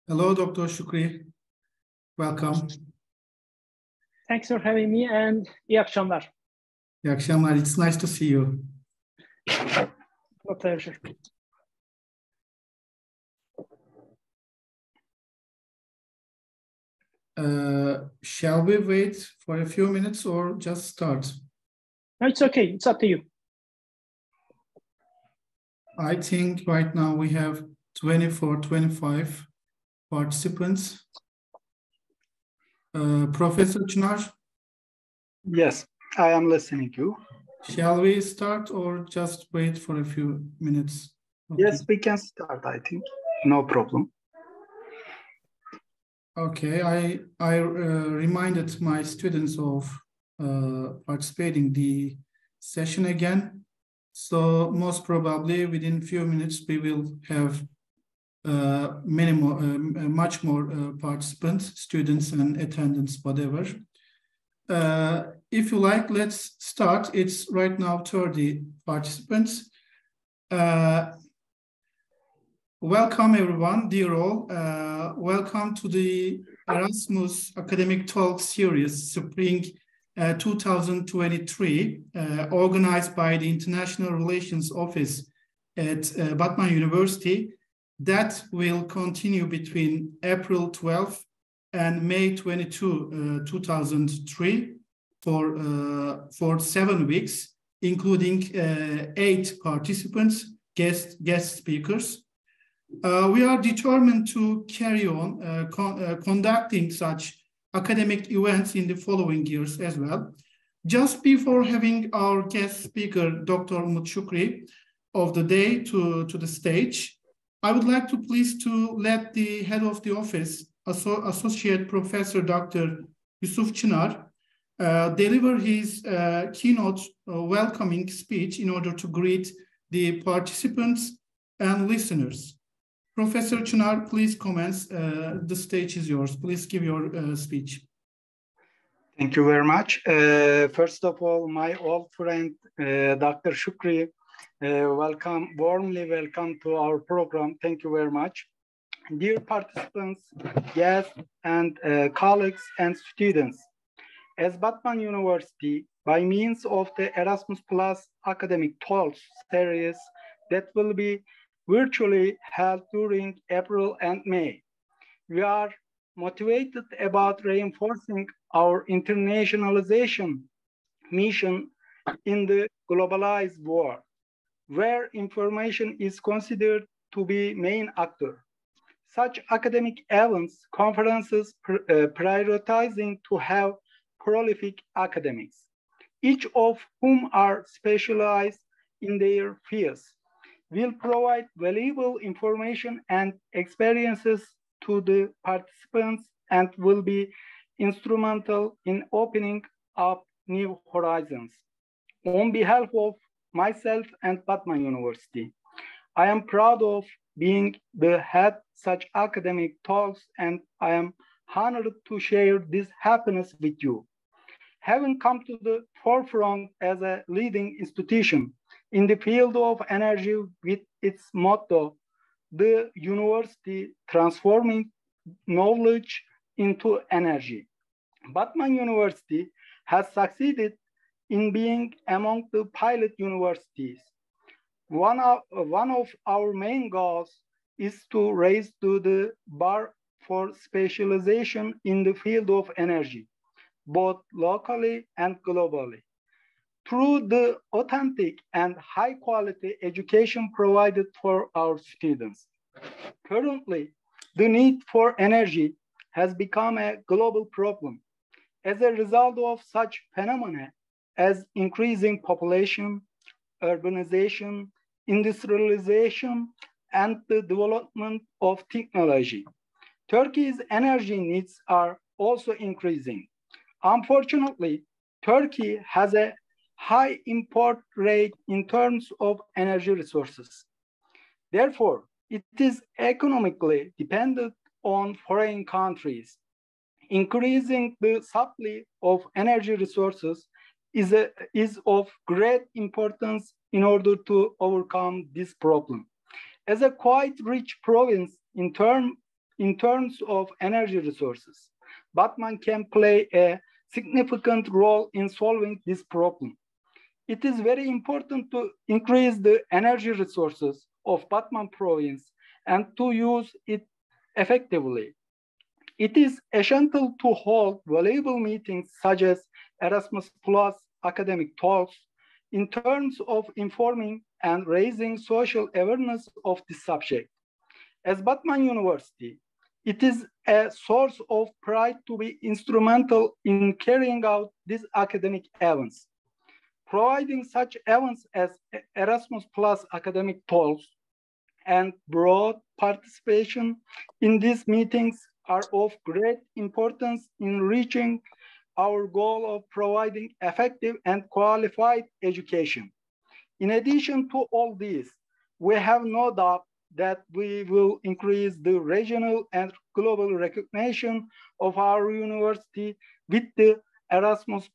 Hello, Dr. Shokri. Welcome. Thanks for having me and iyi akşamlar. İyi akşamlar. It's nice to see you. My pleasure. Shall we wait for a few minutes or just start? No, it's okay. It's up to you. I think right now we have 24, 25 participants. Professor Çınar? Yes, I am listening to you. Shall we start or just wait for a few minutes? Okay. Yes, we can start, I think. No problem. Okay, I reminded my students of participating much session again. So most probably within a few minutes we will have much more participants, students and attendants, whatever. If you like, let's start. It's right now 30 participants. Welcome everyone, dear all. Welcome to the Erasmus Academic Talks series, Spring 2023, organized by the International Relations Office at Batman University, that will continue between April 12 and May 22, 2003 for 7 weeks, including 8 participants, guest speakers. We are determined to carry on conducting such academic events in the following years as well. Just before having our guest speaker, Dr. Umut Shokri, of the day to the stage, I would like to please to let the head of the office, Associate Professor Dr. Yusuf Çınar, deliver his keynote welcoming speech in order to greet the participants and listeners. Professor Çınar, please commence. The stage is yours. Please give your speech. Thank you very much. First of all, my old friend, Dr. Shokri, warmly welcome to our program. Thank you very much. Dear participants, guests, and colleagues and students, as Batman University, by means of the Erasmus Plus Academic Talks series that will be virtually held during April and May, we are motivated about reinforcing our internationalization mission in the globalized world, where information is considered to be main actor. Such academic events, conferences prioritizing to have prolific academics, each of whom are specialized in their fields, will provide valuable information and experiences to the participants and will be instrumental in opening up new horizons. On behalf of myself and Batman University, I am proud of being the head such academic talks, and I am honored to share this happiness with you. Having come to the forefront as a leading institution in the field of energy with its motto, the university transforming knowledge into energy, Batman University has succeeded in being among the pilot universities. One of our main goals is to raise to the bar for specialization in the field of energy, both locally and globally, through the authentic and high-quality education provided for our students. Currently, the need for energy has become a global problem as a result of such phenomena as increasing population, urbanization, industrialization, and the development of technology. Turkey's energy needs are also increasing. Unfortunately, Turkey has a high import rate in terms of energy resources. Therefore, it is economically dependent on foreign countries. Increasing the supply of energy resources is of great importance in order to overcome this problem. As a quite rich province in terms in terms of energy resources. Batman can play a significant role in solving this problem. It is very important to increase the energy resources of Batman province and to use it effectively. It is essential to hold valuable meetings such as Erasmus Academic Talks in terms of informing and raising social awareness of this subject. As Batman University, it is a source of pride to be instrumental in carrying out these academic events. Providing such events as Erasmus Academic Talks and broad participation in these meetings are of great importance in reaching our goal of providing effective and qualified education. In addition to all this, we have no doubt that we will increase the regional and global recognition of our university with the Erasmus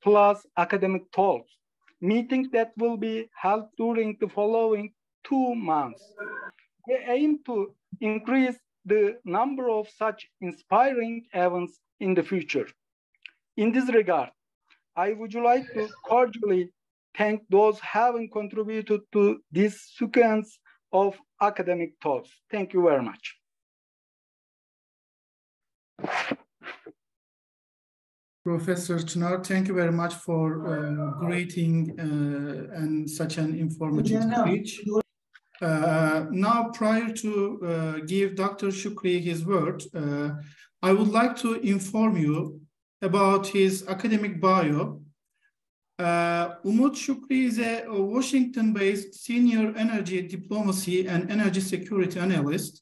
Academic Talks, meeting that will be held during the following 2 months. We aim to increase the number of such inspiring events in the future. In this regard, I would like to cordially thank those having contributed to this sequence of academic talks. Thank you very much. Professor Çınar, thank you very much for greeting and such an informative speech. Now, prior to give Dr. Shokri his word, I would like to inform you about his academic bio. Umut Shokri is a Washington-based senior energy diplomacy and energy security analyst.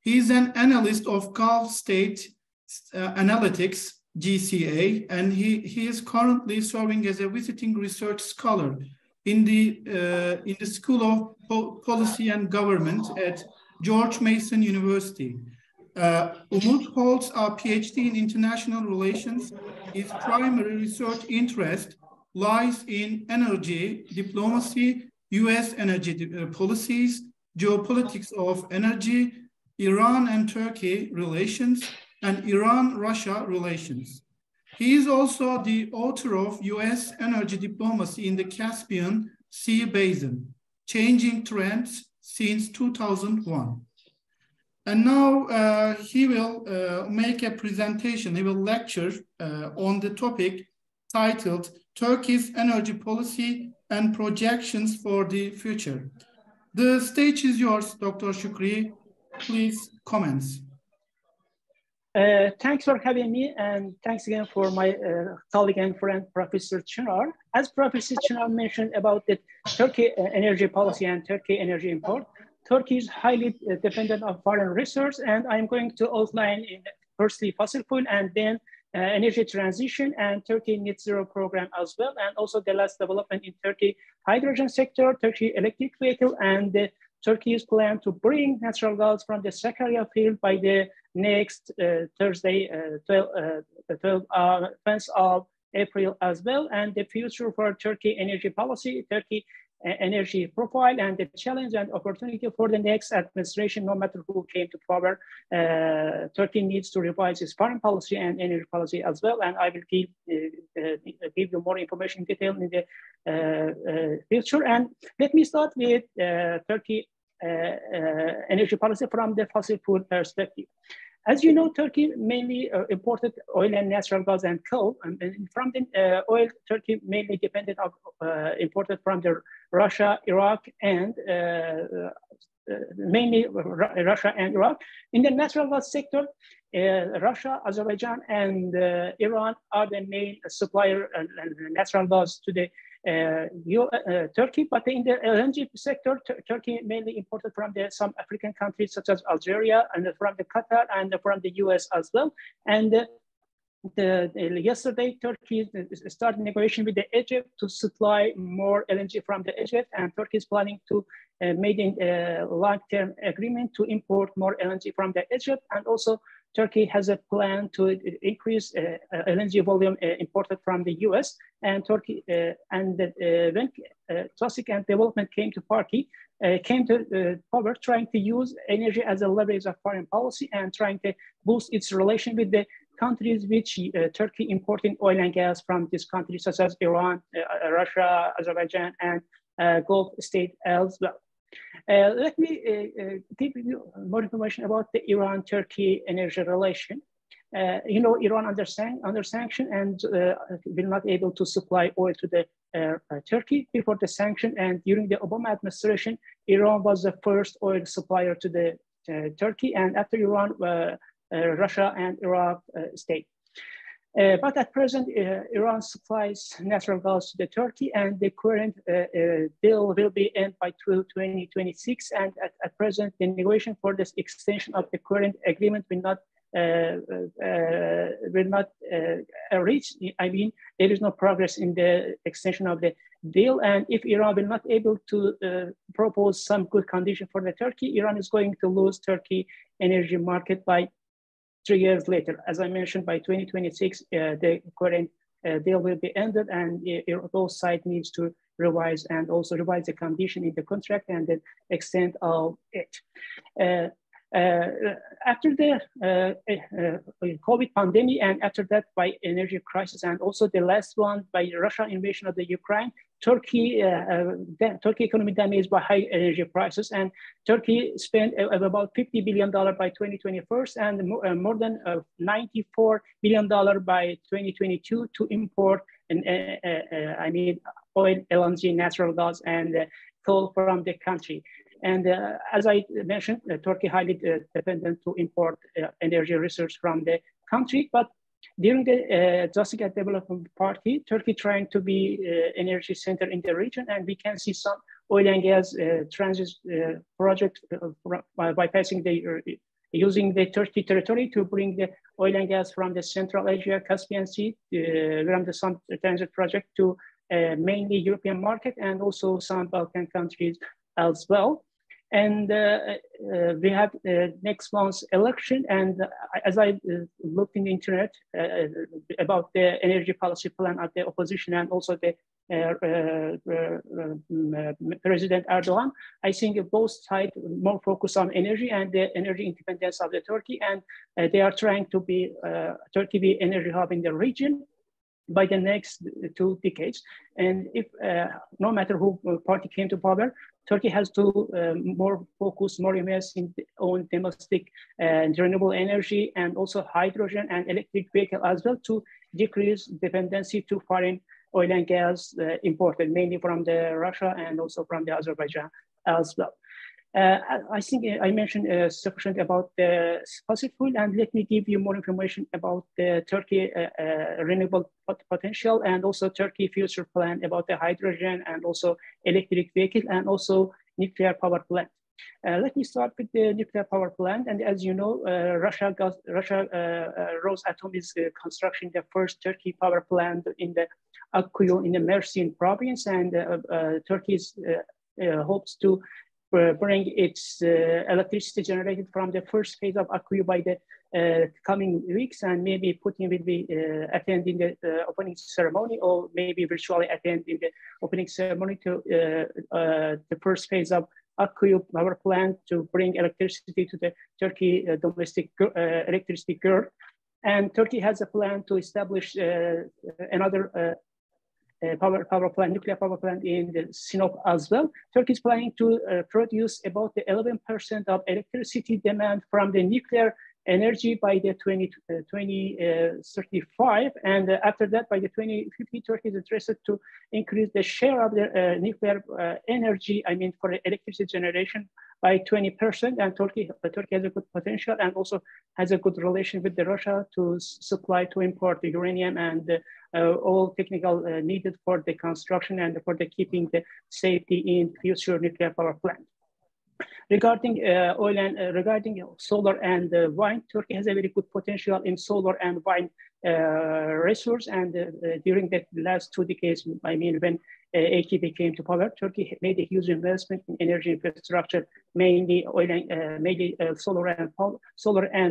He is an analyst of Gulf State Analytics, GCA, and he is currently serving as a visiting research scholar in the School of Policy and Government at George Mason University. Umut holds a PhD in international relations. His primary research interest lies in energy diplomacy, U.S. energy policies, geopolitics of energy, Iran and Turkey relations, and Iran-Russia relations. He is also the author of U.S. Energy Diplomacy in the Caspian Sea Basin, Changing Trends Since 2001. And now he will make a presentation, he will lecture on the topic titled Turkey's Energy Policy and Projections for the Future. The stage is yours, Dr. Shokri. Please comments. Thanks for having me, and thanks again for my colleague and friend, Professor Çınar. As Professor Çınar mentioned about the Turkey energy policy and Turkey energy import, Turkey is highly dependent on foreign resources, and I'm going to outline in firstly fossil fuel and then energy transition and Turkey net zero program as well, and also the last development in Turkey hydrogen sector, Turkey electric vehicle, and Turkey's plan to bring natural gas from the Sakarya field by the next Thursday, 20th of April as well, and the future for Turkey energy policy, Turkey energy profile, and the challenge and opportunity for the next administration, no matter who came to power. Turkey needs to revise its foreign policy and energy policy as well, and I will give you more information in detail in the future. And let me start with Turkey energy policy from the fossil fuel perspective. As you know, Turkey mainly imported oil and natural gas and coal. And from the oil, Turkey mainly depended on imported from the Russia, Iraq, and mainly Russia and Iraq. In the natural gas sector, Russia, Azerbaijan, and Iran are the main supplier and natural gas to the Turkey, but in the LNG sector, Turkey mainly imported from some African countries such as Algeria, and from the Qatar, and from the US as well. And yesterday, Turkey started negotiation with the Egypt to supply more LNG from the Egypt, and Turkey is planning to make a long-term agreement to import more LNG from the Egypt, and also Turkey has a plan to increase LNG volume imported from the US, and Turkey when traffic and development came to Turkey, came to power, trying to use energy as a leverage of foreign policy and trying to boost its relation with the countries which Turkey importing oil and gas from these countries, such as Iran, Russia, Azerbaijan, and Gulf state as well. Let me give you more information about the Iran-Turkey energy relation. Iran under sanction and will not able to supply oil to the Turkey before the sanction. And during the Obama administration, Iran was the first oil supplier to the Turkey, and after Iran, Russia and Iraq stayed. But at present, Iran supplies natural gas to the Turkey, and the current deal will be end by 2026. And at present, the negotiation for this extension of the current agreement will not reach. I mean, there is no progress in the extension of the deal. And if Iran will not able to propose some good condition for the Turkey, Iran is going to lose Turkey energy market by 3 years later. As I mentioned, by 2026, the current deal will be ended, and both sides needs to revise and also revise the condition in the contract and the extent of it. After the COVID pandemic, and after that by energy crisis, and also the last one by Russia invasion of the Ukraine, Turkey economy damaged by high energy prices, and Turkey spent about $50 billion by 2021 and more than $94 billion by 2022 to import oil, LNG, natural gas, and coal from the country. And as I mentioned, Turkey highly dependent to import energy resources from the country. But during the Justice and Development Party, Turkey trying to be energy center in the region, and we can see some oil and gas transit project bypassing using the Turkey territory to bring the oil and gas from the Central Asia, Caspian Sea, from the some transit project to mainly European market and also some Balkan countries as well. And we have next month's election. And as I looked in the internet about the energy policy plan of the opposition and also the President Erdogan, I think both sides more focus on energy and the energy independence of the Turkey. And they are trying to be Turkey be energy hub in the region by the next 2 decades. And if no matter who party came to power, Turkey has to more invest in own domestic and renewable energy and also hydrogen and electric vehicle as well to decrease dependency to foreign oil and gas imported mainly from the Russia and also from the Azerbaijan as well. I think I mentioned sufficient about the fossil fuel, and let me give you more information about the Turkey renewable potential and also Turkey future plan about the hydrogen and also electric vehicle and also nuclear power plant. Let me start with the nuclear power plant. And as you know, Russia Rosatom is constructing the first Turkey power plant in the Akkuyu in the Mersin province, and Turkey hopes to bring its electricity generated from the first phase of Akkuyu by the coming weeks, and maybe Putin will be attending the opening ceremony, or maybe virtually attending the opening ceremony to the first phase of Akkuyu power plant to bring electricity to the Turkey domestic electricity grid. And Turkey has a plan to establish another power plant, nuclear power plant in the Sinop as well. Turkey is planning to produce about the 11% of electricity demand from the nuclear energy by the 2035. And after that, by the 2050, Turkey is interested to increase the share of the nuclear energy, for electricity generation by 20%. And Turkey has a good potential and also has a good relation with the Russia to supply, to import the uranium and all technical needed for the construction and for the keeping the safety in future nuclear power plant. Regarding oil and regarding solar and wind, Turkey has a very good potential in solar and wind resource. And during the last 2 decades, when AKP came to power, Turkey made a huge investment in energy infrastructure, mainly oil and mainly solar and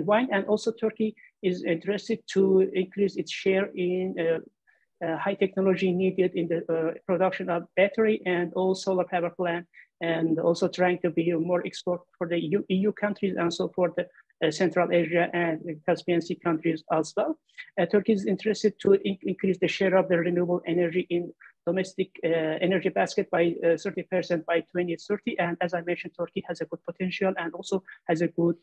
wind. And also Turkey is interested to increase its share in high technology needed in the production of battery and all solar power plant and also trying to be more export for the EU countries and so for the Central Asia and Caspian Sea countries as well. Turkey is interested to increase the share of the renewable energy in domestic energy basket by 30% by 2030. And as I mentioned, Turkey has a good potential and also has a good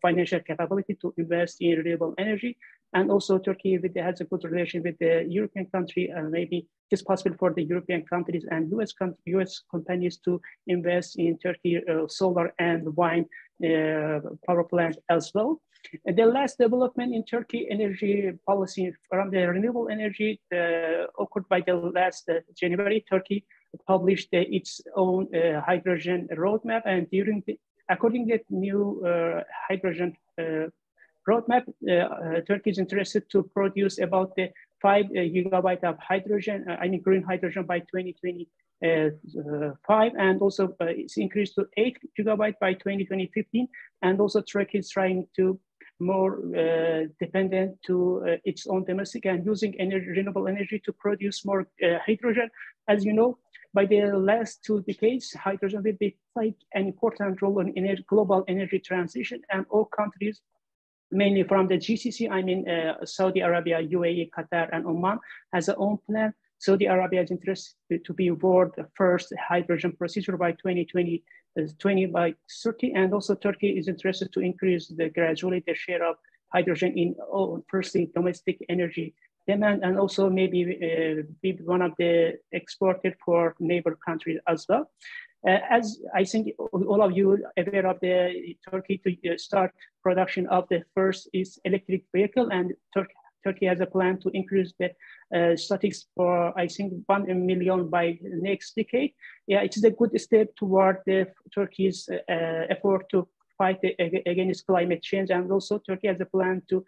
financial capability to invest in renewable energy. And also Turkey has a good relation with the European country, and maybe it's possible for the European countries and US companies to invest in Turkey solar and wind power plant as well. And the last development in Turkey energy policy from the renewable energy occurred by the last January. Turkey published its own hydrogen roadmap, and according to the new hydrogen roadmap, Turkey is interested to produce about the 5 gigabyte of hydrogen, green hydrogen by 2025, and also it's increased to 8 gigabyte by 2015. And also Turkey is trying to more dependent to its own domestic and using renewable energy to produce more hydrogen. As you know, by the last 2 decades, hydrogen will be played an important role in global energy transition, and all countries, mainly from the GCC, Saudi Arabia, UAE, Qatar, and Oman, has their own plan. Saudi Arabia is interested to be world first hydrogen procedure by 2020 by 30, and also Turkey is interested to increase gradually the share of hydrogen in firstly domestic energy demand, and also maybe be one of the exported for neighbor countries as well. As I think all of you are aware of the Turkey to start production of the first is electric vehicle, and Turkey has a plan to increase the statistics for, I think, 1 million by next decade. Yeah, it is a good step toward Turkey's effort to fight against climate change. And also Turkey has a plan to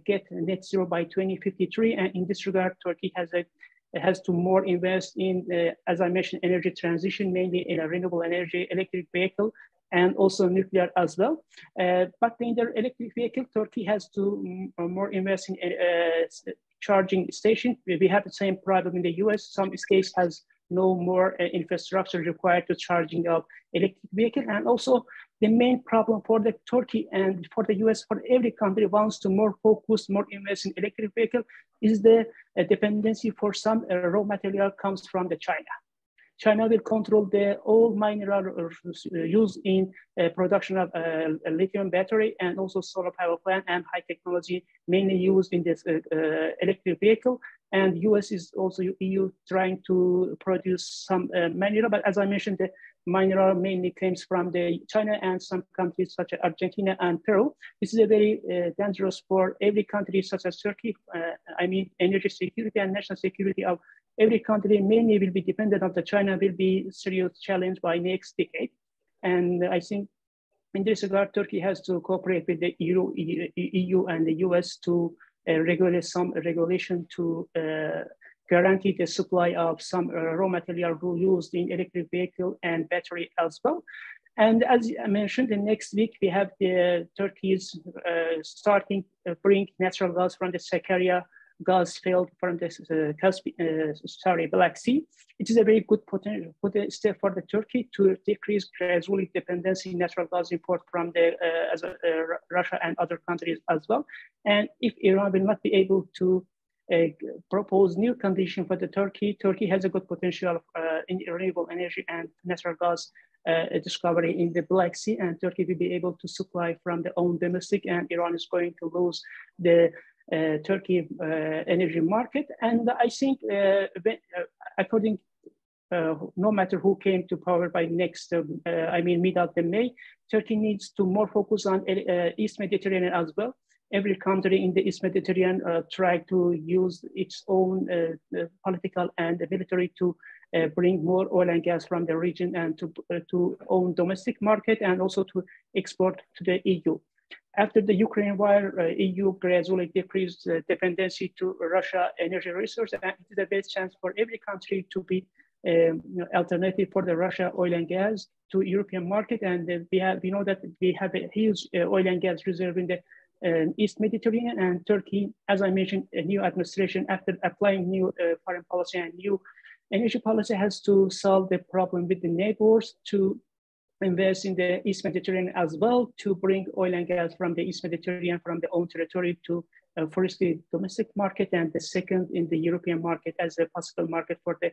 get net zero by 2053. And in this regard, Turkey has to more invest in, as I mentioned, energy transition, mainly in a renewable energy, electric vehicle, and also nuclear as well. But in the electric vehicle, Turkey has to more invest in charging station. We have the same problem in the US. Some states has no more infrastructure required to charging of electric vehicle. And also the main problem for the Turkey and for the US, for every country wants to more focus, more invest in electric vehicle, is the dependency for some raw material comes from the China. China will control all mineral used in production of lithium battery and also solar power plant and high technology mainly used in this electric vehicle. And US is also EU trying to produce some mineral, but as I mentioned, the mineral mainly comes from the China and some countries such as Argentina and Peru. This is a very dangerous for every country such as Turkey. Energy security and national security of every country mainly will be dependent on the China will be serious challenge by next decade. And I think in this regard, Turkey has to cooperate with the EU and the US to regulate some regulation to guarantee the supply of some raw material used in electric vehicle and battery as well. And as I mentioned, the next week we have the Turkey's starting to bring natural gas from the Sakarya gas field from the Black Sea. It is a very good step for the Turkey to decrease gradually dependency on natural gas import from Russia and other countries as well. And if Iran will not be able to propose new condition for the Turkey has a good potential in renewable energy and natural gas discovery in the Black Sea, and Turkey will be able to supply from their own domestic, and Iran is going to lose the Turkey energy market. And I think according no matter who came to power by next mid of the May, Turkey needs to more focus on East Mediterranean as well. Every country in the East Mediterranean try to use its own political and military to bring more oil and gas from the region and to own domestic market and also to export to the EU. After the Ukraine war, EU gradually decreased dependency to Russia energy resource, and it is the best chance for every country to be alternative for the Russia oil and gas to European market. And we know that we have a huge oil and gas reserve in the East Mediterranean, and Turkey, as I mentioned, a new administration after applying new foreign policy and new energy policy has to solve the problem with the neighbors, to invest in the East Mediterranean as well, to bring oil and gas from the East Mediterranean, from the own territory to first the domestic market, and the second in the European market as a possible market for the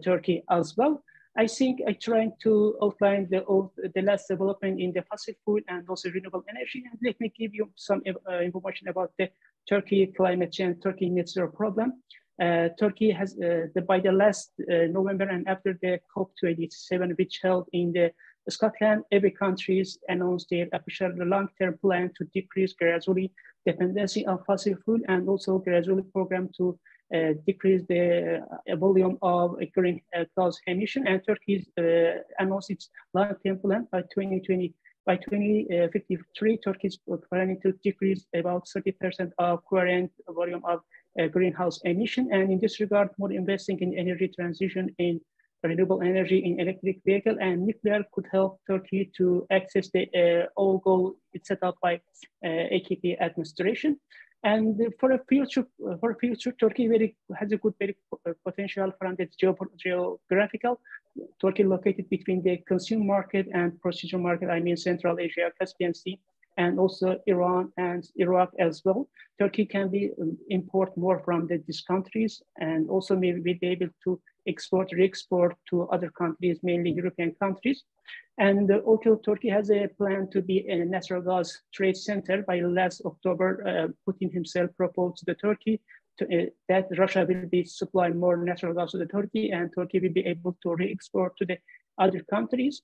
Turkey as well. I think I tried to outline the last development in the fossil fuel and also renewable energy. And let me give you some information about the Turkey climate change, Turkey net zero problem. Turkey has, by the last November and after the COP27, which held in the Scotland, every country announced their official long-term plan to decrease gradually dependency on fossil fuel and also gradually program to decrease the volume of greenhouse emission. And Turkey announced its long-term plan by 2020. By 2053, Turkey is planning to decrease about 30% of current volume of greenhouse emission. And in this regard, more investing in energy transition, in renewable energy, in electric vehicle and nuclear could help Turkey to access the old goal set up by AKP administration. And for a future, Turkey has a good potential from the geographical. Turkey located between the consumer market and procedure market, I mean Central Asia, Caspian Sea, and also Iran and Iraq as well. Turkey can import more from these countries and also maybe be able to re-export to other countries, mainly European countries. And also Turkey has a plan to be a natural gas trade center. By last October, Putin himself proposed to Turkey that Russia will be supplying more natural gas to the Turkey, and Turkey will be able to re-export to the other countries.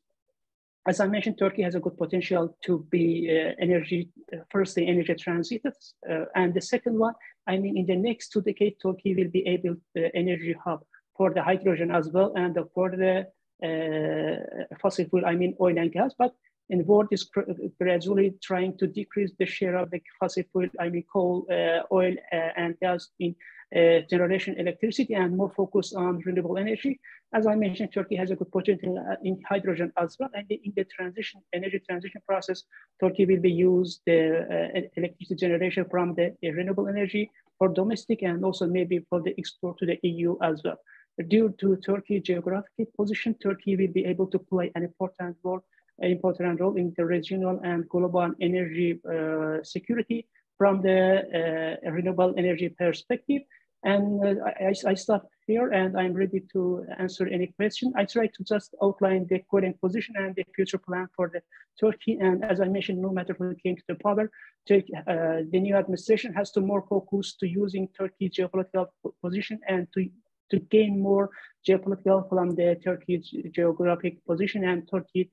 As I mentioned, Turkey has a good potential to be energy transited. And the second one, I mean, in the next 2 decades, Turkey will be able to energy hub for the hydrogen as well, and for the fossil fuel, I mean oil and gas, but the world is gradually trying to decrease the share of the fossil fuel, I mean coal, oil and gas in generation electricity, and more focus on renewable energy. As I mentioned, Turkey has a good potential in hydrogen as well, and in the energy transition process, Turkey will be used the electricity generation from the renewable energy for domestic and also maybe for the export to the EU as well. Due to Turkey's geographic position, Turkey will be able to play an important role in the regional and global energy security from the renewable energy perspective. And I stop here and I'm ready to answer any question. I try to just outline the current position and the future plan for the Turkey. And as I mentioned, no matter who came to the power, the new administration has to more focus to using Turkey's geopolitical position and to gain more geopolitical from the Turkey's geographic position and Turkey's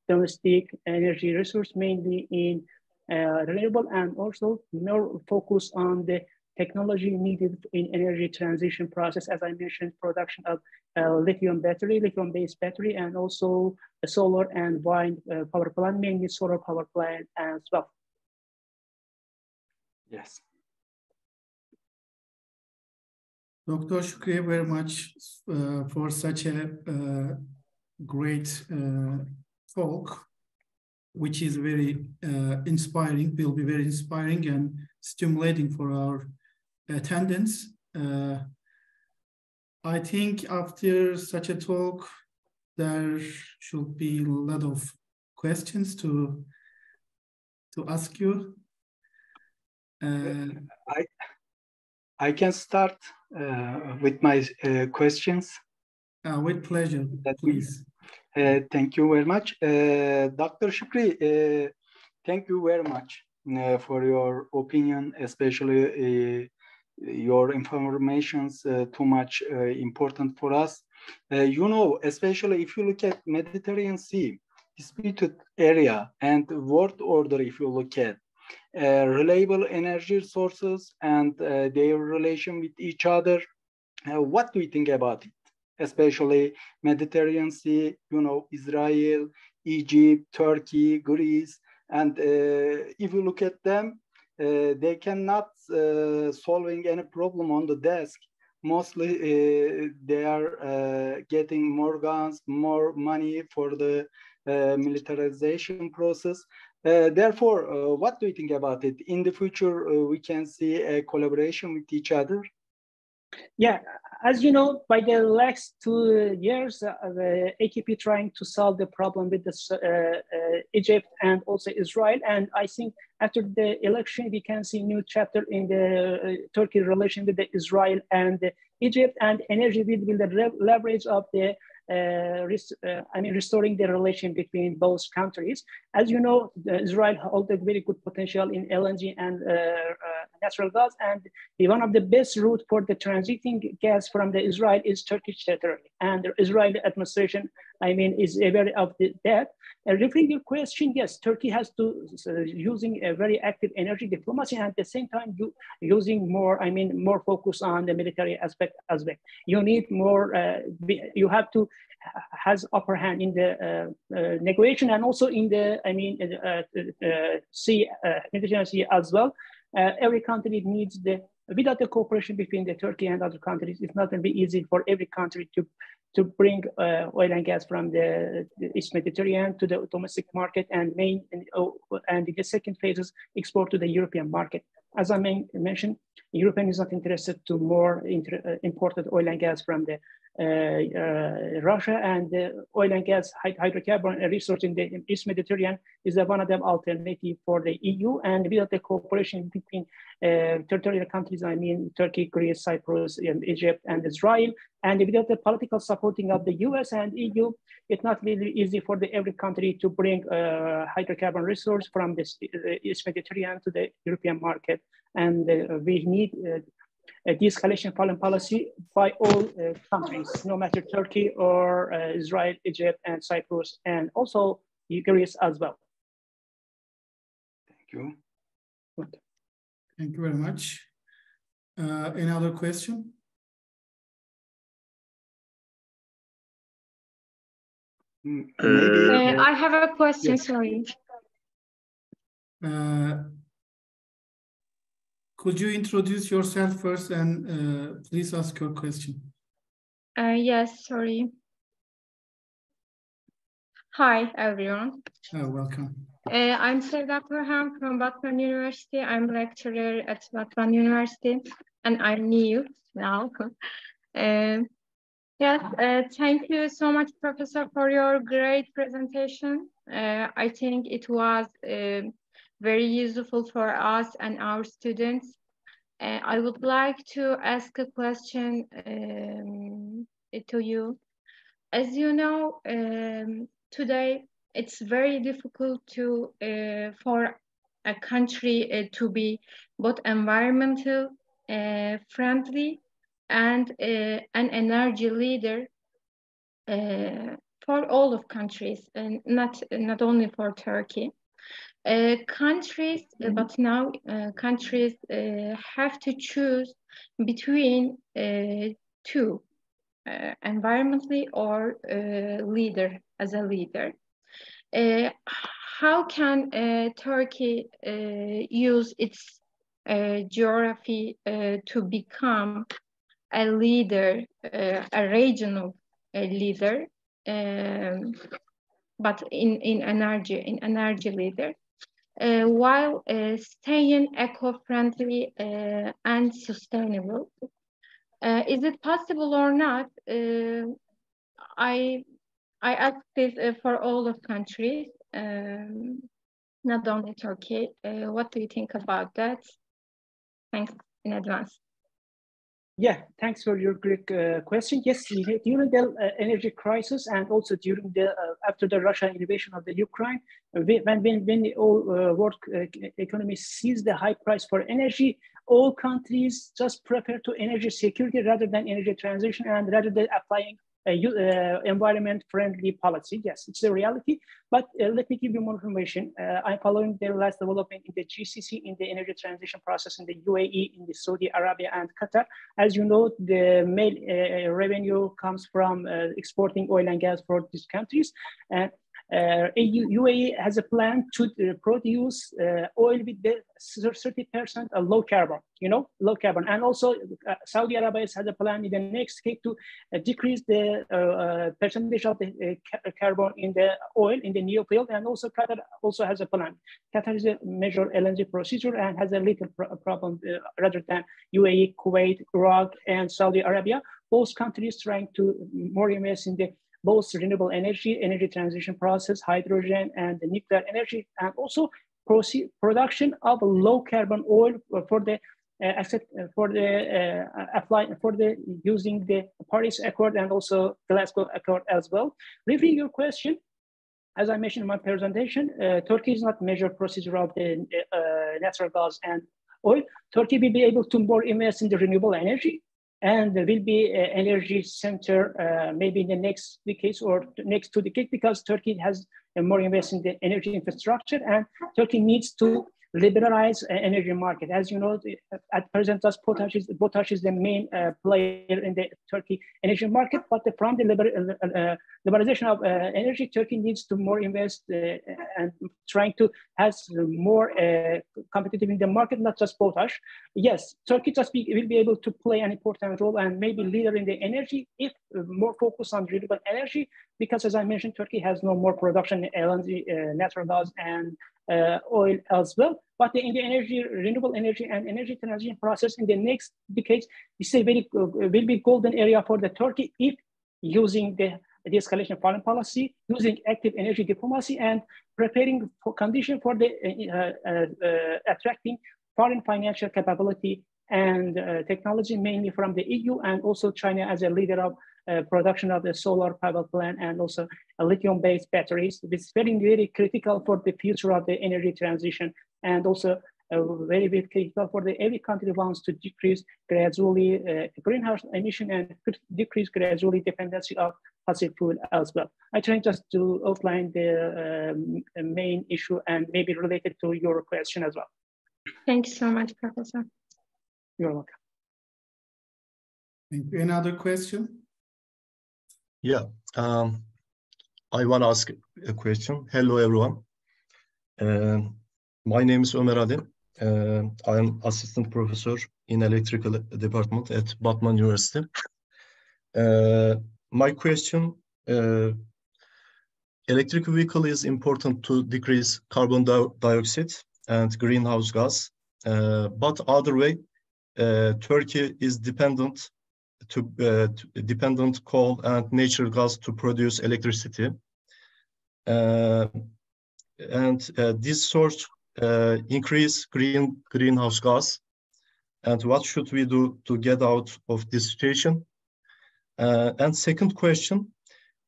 domestic energy resource, mainly in renewable, and also more focus on the technology needed in energy transition process. As I mentioned, production of lithium-based battery, and also a solar and wind power plant, mainly solar power plant as well. Yes. Dr. Shokri, very much for such a great talk, which is very inspiring, will be very inspiring and stimulating for our attendance. I think after such a talk, there should be a lot of questions to ask you. I can start with my questions. With pleasure, please. Thank you very much. Dr. Shokri, thank you very much for your opinion, especially your informations too much important for us. You know, especially if you look at Mediterranean Sea, disputed area and world order, if you look at reliable energy sources and their relation with each other, what do you think about it? Especially Mediterranean Sea, you know, Israel, Egypt, Turkey, Greece, and if you look at them, they cannot solving any problem on the desk. Mostly they are getting more guns, more money for the militarization process. Therefore, what do you think about it? In the future, we can see a collaboration with each other? Yeah, as you know, by the last 2 years, the AKP trying to solve the problem with Egypt and also Israel. And I think after the election, we can see a new chapter in the Turkey relation with the Israel and Egypt, and energy will be the leverage of the restoring the relation between both countries. As you know, Israel holds a very good potential in LNG and natural gas, and one of the best routes for the transiting gas from the Israel is Turkish territory. And the Israeli administration, is aware of that. Referring your question, yes, Turkey has to using a very active energy diplomacy, and at the same time using more, more focus on the military aspect as well. You need more. You have to has upper hand in the negotiation and also in the Mediterranean Sea as well. Every country needs without the cooperation between the Turkey and other countries, it's not going to be easy for every country to bring oil and gas from the East Mediterranean to the domestic market and the second phase is export to the European market. As I mentioned, European is not interested to more imported oil and gas from the Russia, and the oil and gas hydrocarbon resource in the East Mediterranean is one of them alternative for the EU. And without the cooperation between territorial countries, Turkey, Greece, Cyprus, and Egypt, and Israel, and without the political supporting of the US and EU, it's not really easy for every country to bring hydrocarbon resource from the East Mediterranean to the European market. And we need a de-escalation foreign policy by all countries, no matter Turkey or Israel, Egypt, and Cyprus, and also Greece as well. Thank you. Thank you very much. Any other question? I have a question, yes. Sorry. Could you introduce yourself first and please ask your question? Yes, sorry. Hi, everyone. Welcome. I'm Sevda Parham from Batman University. I'm a lecturer at Batman University, and I'm new now. Yes, thank you so much, Professor, for your great presentation. I think it was very useful for us and our students. I would like to ask a question to you. As you know, today it's very difficult for a country to be both environmental friendly and an energy leader for all of countries, and not only for Turkey. Countries, but now countries have to choose between two, environmentally or leader as a leader. How can Turkey use its geography to become a leader, a regional leader, but in energy leader, while staying eco-friendly and sustainable? Is it possible or not? I ask this for all of countries, not only Turkey. What do you think about that? Thanks in advance. Yeah, thanks for your great question. Yes, during the energy crisis and also during the after the Russian invasion of the Ukraine, when the world economy sees the high price for energy, all countries just prepare to energy security rather than energy transition and rather than applying environment-friendly policy. Yes, it's a reality, but let me give you more information. I'm following the last development in the GCC, in the energy transition process in the UAE, in the Saudi Arabia and Qatar. As you know, the main revenue comes from exporting oil and gas for these countries. UAE has a plan to produce oil with the 30% low carbon, low carbon. And also Saudi Arabia has a plan in the next decade to decrease the percentage of the carbon in the oil, in the new field. And also Qatar also has a plan. Qatar is a major LNG procedure and has a little problem rather than UAE, Kuwait, Iraq, and Saudi Arabia. Both countries trying to more invest in the both renewable energy transition process, hydrogen and the nuclear energy, and also production of low carbon oil for the using the Paris Accord and also Glasgow Accord as well. Reviewing your question, as I mentioned in my presentation, Turkey is not major producer of the natural gas and oil. Turkey will be able to more invest in the renewable energy, and there will be an energy center maybe in the next decades or next 2 decades, because Turkey has more invest in the energy infrastructure, and Turkey needs to liberalize energy market. As you know, at present, potash is the main player in the Turkey energy market, but from the liberalization of energy, Turkey needs to more invest and trying to has more competitive in the market, not just potash. Yes, Turkey will be able to play an important role and maybe leader in the energy if more focus on renewable energy, because as I mentioned, Turkey has no more production in LNG, natural gas, and oil as well. But in the renewable energy and energy transition process in the next decades, it's a will be golden area for the Turkey if using the de-escalation foreign policy, using active energy diplomacy, and preparing for condition for the attracting foreign financial capability and technology, mainly from the EU and also China as a leader of production of the solar power plant and also lithium-based batteries. It's very, very critical for the future of the energy transition, and also very, very critical for every country wants to decrease gradually greenhouse emission and decrease gradually dependency of fossil fuel as well. I try just to outline the main issue and maybe related to your question as well. Thank you so much, Professor. You're welcome. Thank you. Another question? Yeah, I want to ask a question. Hello, everyone. My name is Ömer Ali. I am assistant professor in electrical department at Batman University. My question, electric vehicle is important to decrease carbon dioxide and greenhouse gas, but other way, Turkey is dependent coal and natural gas to produce electricity, and this source increase greenhouse gas. And what should we do to get out of this situation? And second question,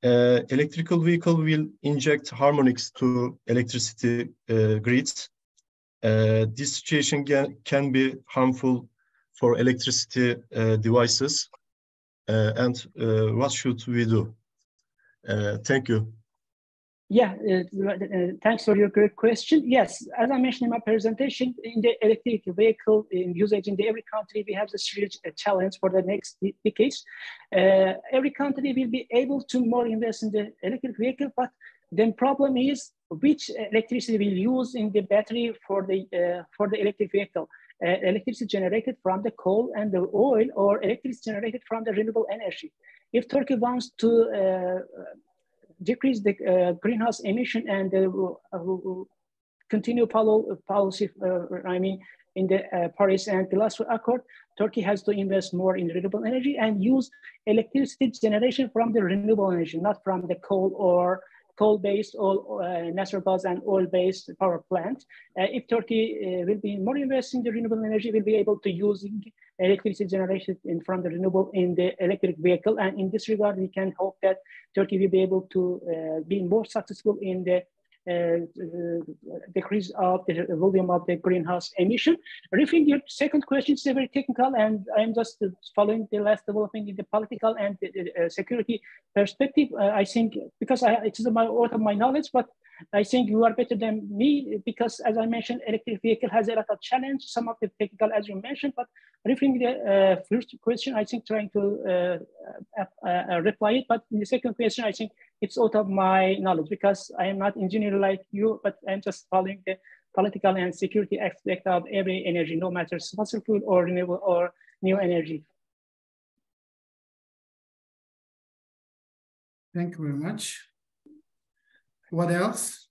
electrical vehicle will inject harmonics to electricity grids. This situation can be harmful for electricity devices. And what should we do? Thank you. Yeah, thanks for your great question. Yes, as I mentioned in my presentation, in the electric vehicle usage in every country, we have this huge challenge for the next decades. Every country will be able to more invest in the electric vehicle, but then problem is which electricity will use in the battery for the electric vehicle. Electricity generated from the coal and the oil, or electricity generated from the renewable energy. If Turkey wants to decrease the greenhouse emission and continue policy, in the Paris and Glasgow Accord, Turkey has to invest more in renewable energy and use electricity generation from the renewable energy, not from the coal or coal-based or natural gas and oil-based power plant. If Turkey will be more investing in the renewable energy, will be able to use electricity generation from the renewable in the electric vehicle. And in this regard, we can hope that Turkey will be able to be more successful in the decrease of the volume of the greenhouse emission. Referring your second question, is very technical, and I'm just following the last development in the political and security perspective. I think because it is out of my knowledge, but I think you are better than me, because as I mentioned, electric vehicle has a lot of challenge, some of the technical as you mentioned, but referring the first question, I think trying to reply it, but in the second question, I think it's out of my knowledge because I am not engineer like you, but I'm just following the political and security aspect of every energy, no matter fossil fuel or renewable or new energy. Thank you very much. What else?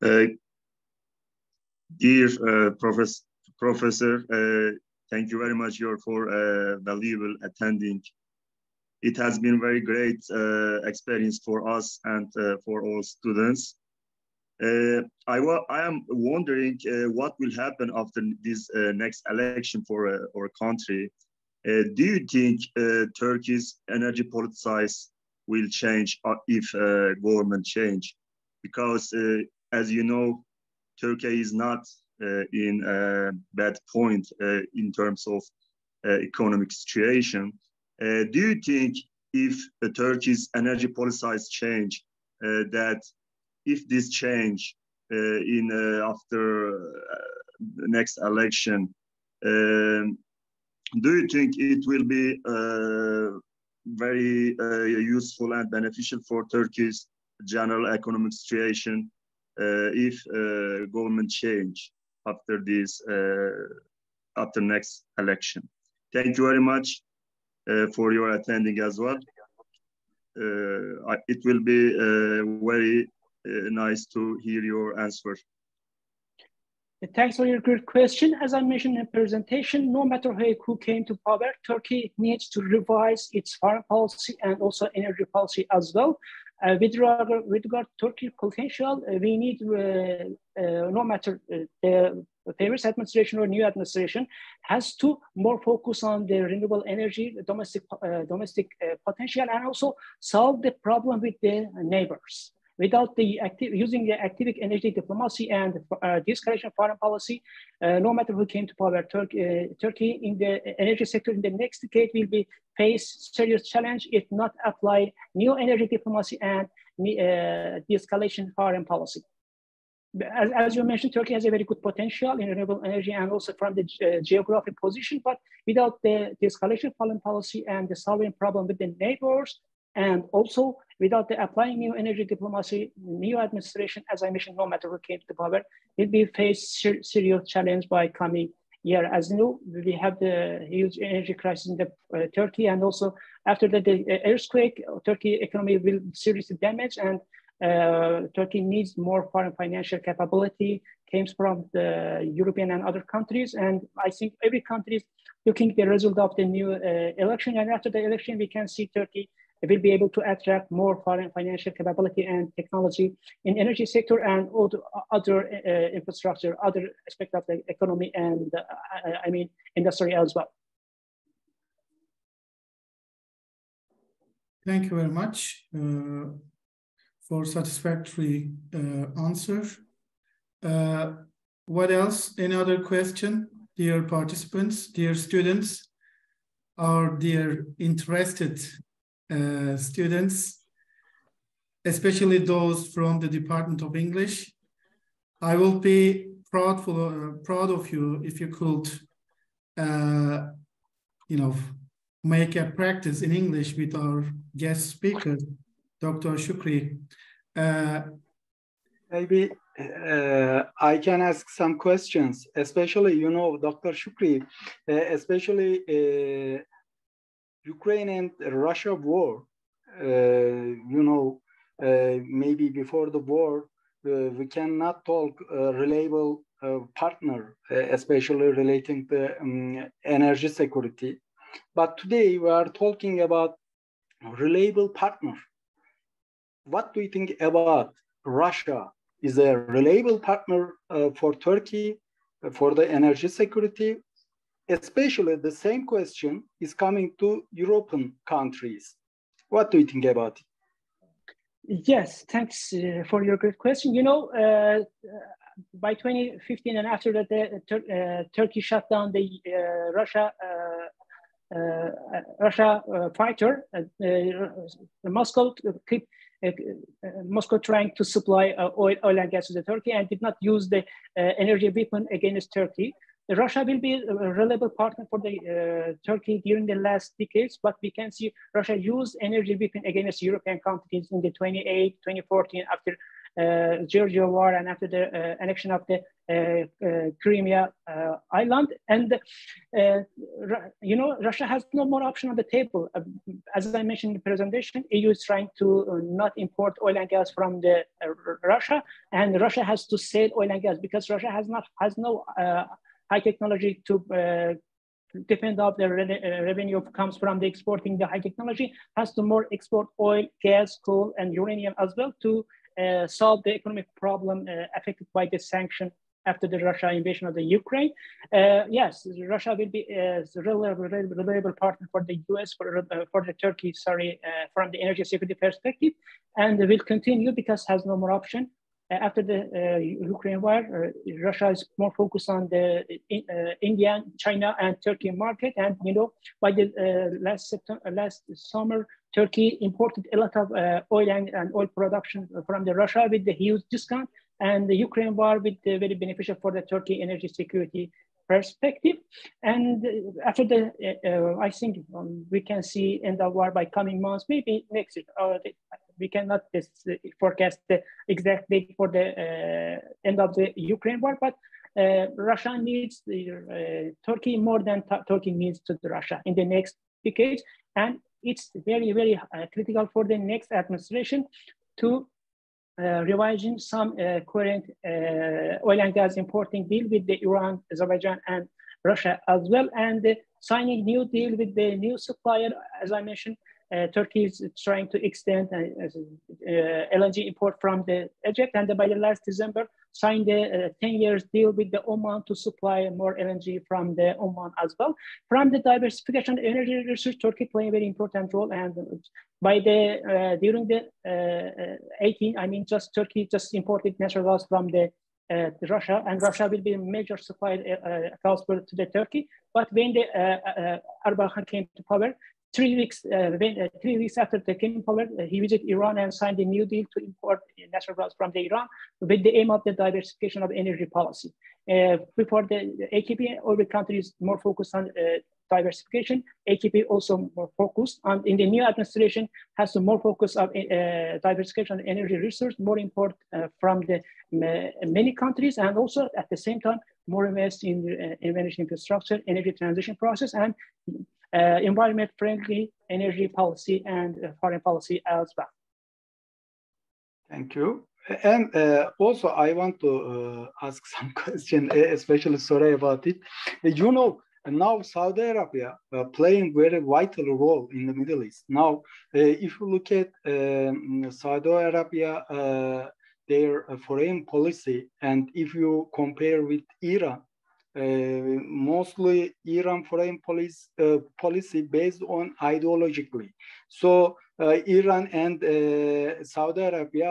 Dear Professor, thank you very much for valuable attending. It has been very great experience for us and for all students. I am wondering what will happen after this next election for our country. Do you think Turkey's energy policy will change if government change? Because as you know, Turkey is not in a bad point in terms of economic situation. Do you think if Turkey's energy policies change, that if this change after the next election, do you think it will be very useful and beneficial for Turkey's general economic situation if government change after this after next election? Thank you very much for your attending as well. It will be very nice to hear your answer. Thanks for your good question. As I mentioned in the presentation, no matter who came to power, Turkey needs to revise its foreign policy and also energy policy as well. With regard to Turkey's potential, we need, no matter the previous administration or new administration, has to more focus on the renewable energy, domestic potential, and also solve the problem with the neighbors. Without the using the active energy diplomacy and de-escalation foreign policy, no matter who came to power, Turkey in the energy sector in the next decade will be face serious challenge if not apply new energy diplomacy and de-escalation foreign policy. As you mentioned, Turkey has a very good potential in renewable energy and also from the geographic position, but without the de-escalation foreign policy and the solving problem with the neighbors, and also without the applying new energy diplomacy, new administration, as I mentioned, no matter who came to power, will be faced serious challenge by coming year. As you know, we have the huge energy crisis in the Turkey, and also after the earthquake, Turkey economy will seriously damage, and Turkey needs more foreign financial capability, comes from the European and other countries. And I think every country is looking at the result of the new election, and after the election, we can see Turkey will be able to attract more foreign financial capability and technology in energy sector and other infrastructure, other aspects of the economy and I mean industry as well. Thank you very much for satisfactory answer. What else? Any other question, dear participants, dear students, or dear interested students, especially those from the Department of English? I will be proud of you if you could, make a practice in English with our guest speaker, Dr. Shokri. Maybe I can ask some questions, especially, Dr. Shokri, especially Ukraine and Russia war, maybe before the war, we cannot talk reliable partner, especially relating to energy security. But today we are talking about reliable partner. What do you think about Russia? Is a reliable partner for Turkey for the energy security? Especially the same question is coming to European countries. What do you think about it? Yes, thanks for your great question. By 2015 and after that, Turkey shut down the Russia fighter. Moscow trying to supply oil and gas to Turkey and did not use the energy weapon against Turkey. Russia will be a reliable partner for the Turkey during the last decades, but we can see Russia used energy weapon against European countries in the 2014 after Georgia war and after the annexion of the Crimea island. And Russia has no more option on the table. As I mentioned in the presentation, EU is trying to not import oil and gas from the Russia, and Russia has to sell oil and gas because Russia has no high technology to defend of the revenue comes from the exporting the high technology, has to more export oil, gas, coal, and uranium as well to solve the economic problem affected by the sanction after the Russia invasion of the Ukraine. Yes, Russia will be a reliable partner for the US, for the Turkey, from the energy security perspective, and will continue because has no more option. After the Ukraine war, Russia is more focused on the Indian, China, and Turkey market. And by the last summer, Turkey imported a lot of oil and oil production from the Russia with the huge discount. And the Ukraine war with the very beneficial for the Turkey energy security perspective. And after the, I think we can see end of war by coming months, maybe next year. We cannot forecast the exact date for the end of the Ukraine war, but Russia needs Turkey more than Turkey needs to Russia in the next decades. And it's very, very critical for the next administration to revising some current oil and gas importing deal with the Iran, Azerbaijan, and Russia as well, and signing new deal with the new supplier. As I mentioned, Turkey is trying to extend LNG import from the Egypt, and by the last December signed a 10 years deal with the Oman to supply more LNG from the Oman as well. From the diversification of energy resource, Turkey playing a very important role, and by the during the Turkey just imported natural gas from the Russia, and Russia will be a major supplier to the Turkey. But when the Erdogan came to power, 3 weeks after the came power, he visited Iran and signed a new deal to import natural gas from the Iran with the aim of the diversification of energy policy. Before the AKP, all the countries more focused on diversification. AKP also more focused on, in the new administration, has to more focus on diversification of energy resource, more import from the many countries, and also at the same time, more invest in energy infrastructure, energy transition process, and environment-friendly energy policy and foreign policy as well. Thank you. And also, I want to ask some question, especially sorry about it. Now Saudi Arabia playing very vital role in the Middle East. Now, if you look at Saudi Arabia, their foreign policy, and if you compare with Iran, mostly Iran foreign policy based on ideologically. So Iran and Saudi Arabia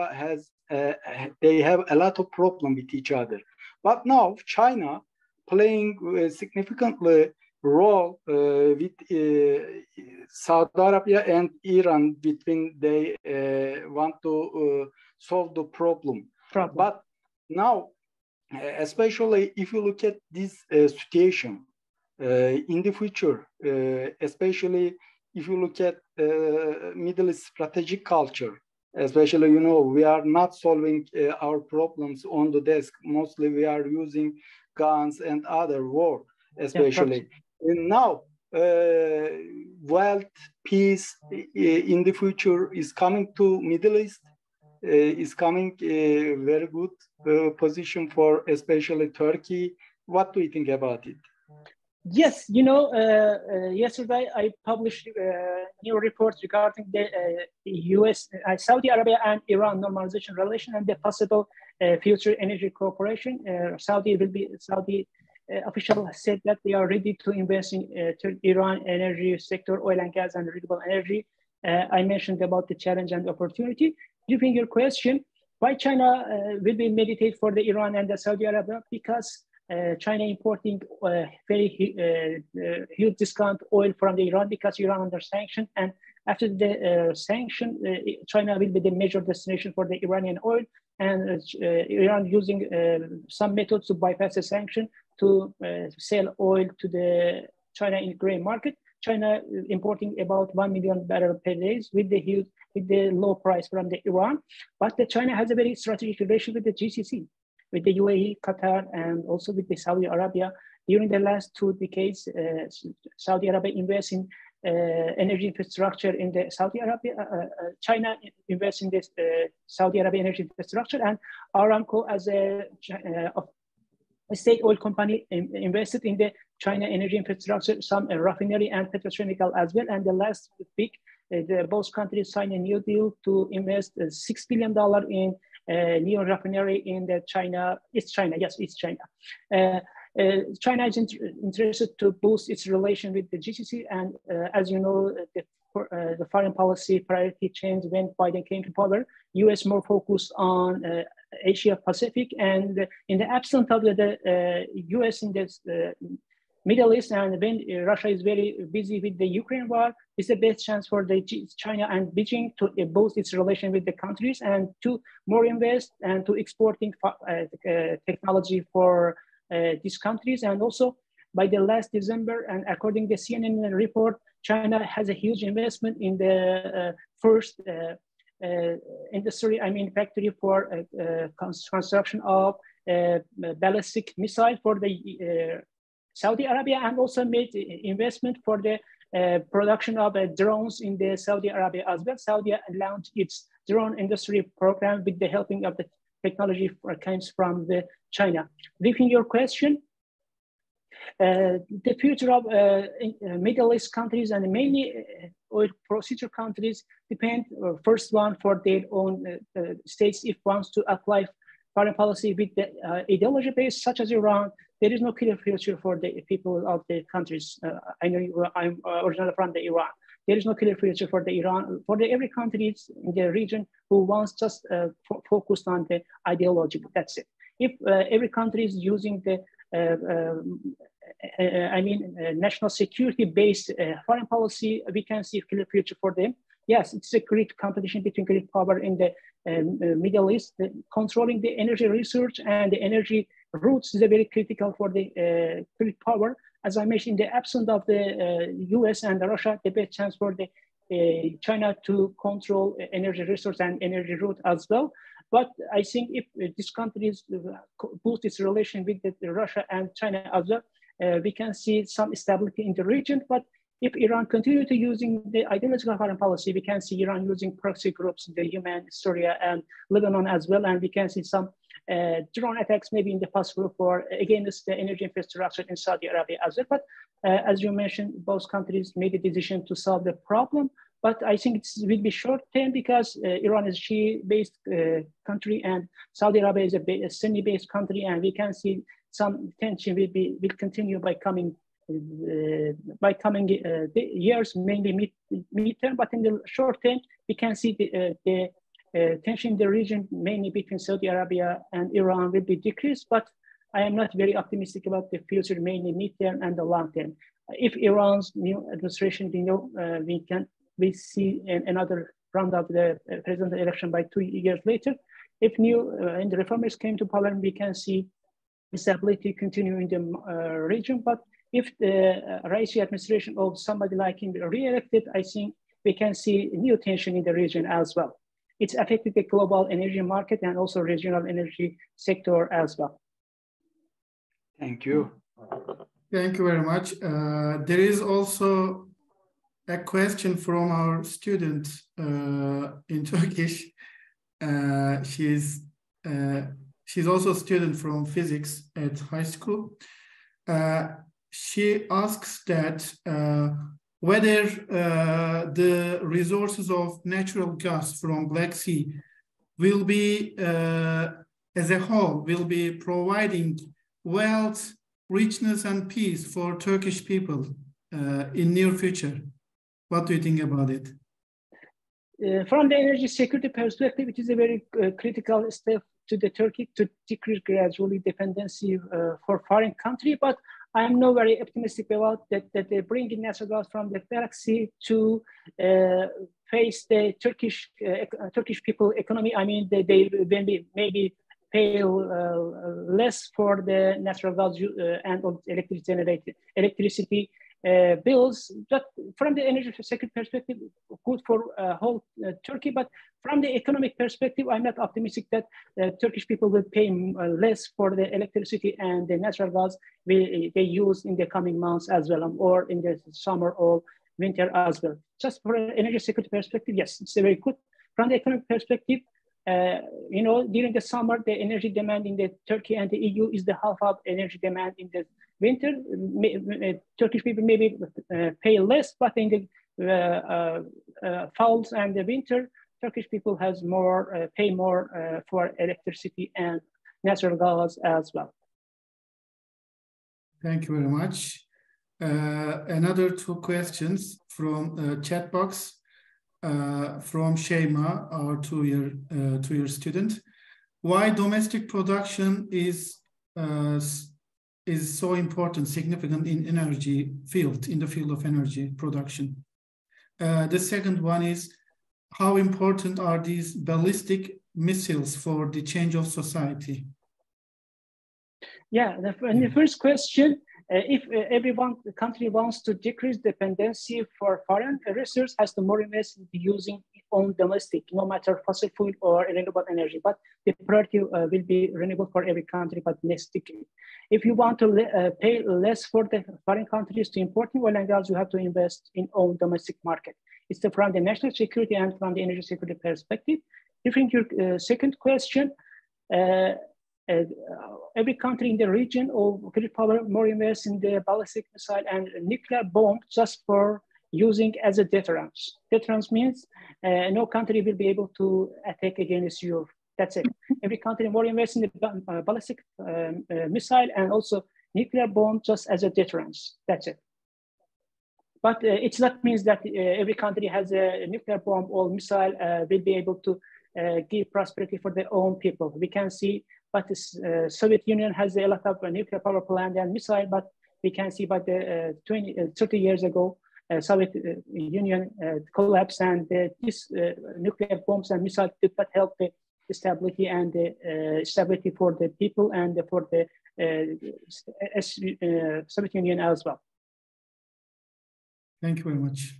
they have a lot of problem with each other. But now China playing a significantly role with Saudi Arabia and Iran between they want to solve the problem. But now, especially if you look at this situation in the future, especially if you look at Middle East strategic culture, especially, we are not solving our problems on the desk. Mostly we are using guns and other war, especially. And now, wealth, peace in the future is coming to Middle East, is coming a very good position for especially Turkey. What do you think about it? Yes, yesterday I published new reports regarding the US, Saudi Arabia and Iran normalization relation and the possible future energy cooperation. Saudi officials said that they are ready to invest in Iran energy sector, oil and gas and renewable energy. I mentioned about the challenge and opportunity. During your question, why China will be meditate for the Iran and the Saudi Arabia? Because China importing very huge discount oil from the Iran because Iran under sanction, and after the sanction, China will be the major destination for the Iranian oil, and Iran using some methods to bypass the sanction to sell oil to the China in gray market. China importing about 1 million barrels per day with the low price from the Iran. But the China has a very strategic relation with the GCC, with the UAE, Qatar, and also with the Saudi Arabia. During the last 2 decades, Saudi Arabia invests in energy infrastructure in the Saudi Arabia. China invests in this Saudi Arabia energy infrastructure, and Aramco as a state oil company invested in the China energy infrastructure, some refinery and petrochemical as well. And the last big, both countries signed a new deal to invest $6 billion in new refinery in the China. It's China, yes, it's China. China is interested to boost its relation with the GCC, and as you know, the foreign policy priority changed when Biden came to power. U.S. more focused on Asia Pacific, and in the absence of the U.S. in this Middle East, and when Russia is very busy with the Ukraine war, it's the best chance for the China and Beijing to boost its relation with the countries and to more invest and to exporting technology for these countries. And also by the last December, and according to the CNN report, China has a huge investment in the first industry, factory for construction of ballistic missile for the Saudi Arabia, and also made investment for the production of drones in the Saudi Arabia as well. Saudi launched its drone industry program with the helping of the technology comes from the China. Briefing your question, the future of Middle East countries and mainly oil procedure countries depend, first one, for their own states if wants to apply foreign policy with the ideology base, such as Iran. There is no clear future for the people of the countries. I know I'm originally from the Iran. There is no clear future for the Iran, for every country in the region who wants just focused on the ideology. That's it. If every country is using the national security-based foreign policy, we can see a clear future for them. Yes, it's a great competition between great power in the Middle East. Controlling the energy research and the energy routes is very critical for the great power. As I mentioned, in the absence of the US and Russia, the best chance for the China to control energy resource and energy route as well. But I think if these countries boost its relation with the Russia and China as well, we can see some stability in the region. But if Iran continue to using the ideological foreign policy, we can see Iran using proxy groups in the Yemen, Syria, and Lebanon as well. And we can see some drone attacks maybe in the possible for against the energy infrastructure in Saudi Arabia as well. But as you mentioned, both countries made a decision to solve the problem. But I think it will be short term because Iran is a Shia-based country and Saudi Arabia is a Sunni-based country, and we can see some tension will continue by coming years, mainly mid-term. But in the short term, we can see the tension in the region, mainly between Saudi Arabia and Iran, will be decreased. But I am not very optimistic about the future, mainly mid-term and the long term. If Iran's new administration, we see another round of the presidential election by 2 years later. If and the reformers came to power, we can see stability continue in the region. But if the Raisi administration of somebody like him re-elected, I think we can see new tension in the region as well. It's affected the global energy market and also regional energy sector as well. Thank you. Thank you very much. There is also a question from our student in Turkish. She's also a student from physics at high school. She asks that whether the resources of natural gas from Black Sea will be, as a whole, will be providing wealth, richness, and peace for Turkish people in near future. What do you think about it? From the energy security perspective, it is a very critical step to the Turkey to decrease gradually dependency for foreign country. But I am not very optimistic about that they bring in natural gas from the Black Sea to face the Turkish people economy. I mean, they maybe pay less for the natural gas and electricity bills. But from the energy sector perspective, good for whole Turkey. But from the economic perspective, I'm not optimistic that Turkish people will pay less for the electricity and the natural gas they use in the coming months as well, or in the summer or winter as well. Just for an energy security perspective, yes, it's very good. From the economic perspective, during the summer, the energy demand in the Turkey and the EU is the half of energy demand in the winter. Turkish people maybe pay less, but in the falls and the winter, Turkish people has more pay more for electricity and natural gas as well. Thank you very much. Another two questions from chat box from Shema, our two-year student. Why domestic production is so important, significant in the field of energy production? The second one is, how important are these ballistic missiles for the change of society? Yeah, in the first question, if every country wants to decrease dependency for foreign resources, has to more invest in using own domestic, no matter fossil fuel or renewable energy. But the priority will be renewable for every country, but domestically. If you want to pay less for the foreign countries to import oil and gas, you have to invest in own domestic market. It's from the national security and from the energy security perspective. Different your second question, every country in the region or great power more invest in the ballistic missile and nuclear bomb just for using as a deterrence. Deterrence means no country will be able to attack against you. That's it. Every country more invest in the ballistic missile and also nuclear bomb just as a deterrence. That's it. But it's not means that every country has a nuclear bomb or missile will be able to give prosperity for their own people. We can see, but the Soviet Union has a lot of nuclear power plant and missile, but we can see by the 30 years ago, Soviet Union collapsed, and these nuclear bombs and missiles did not help the stability and the stability for the people and for the Soviet Union as well. Thank you very much.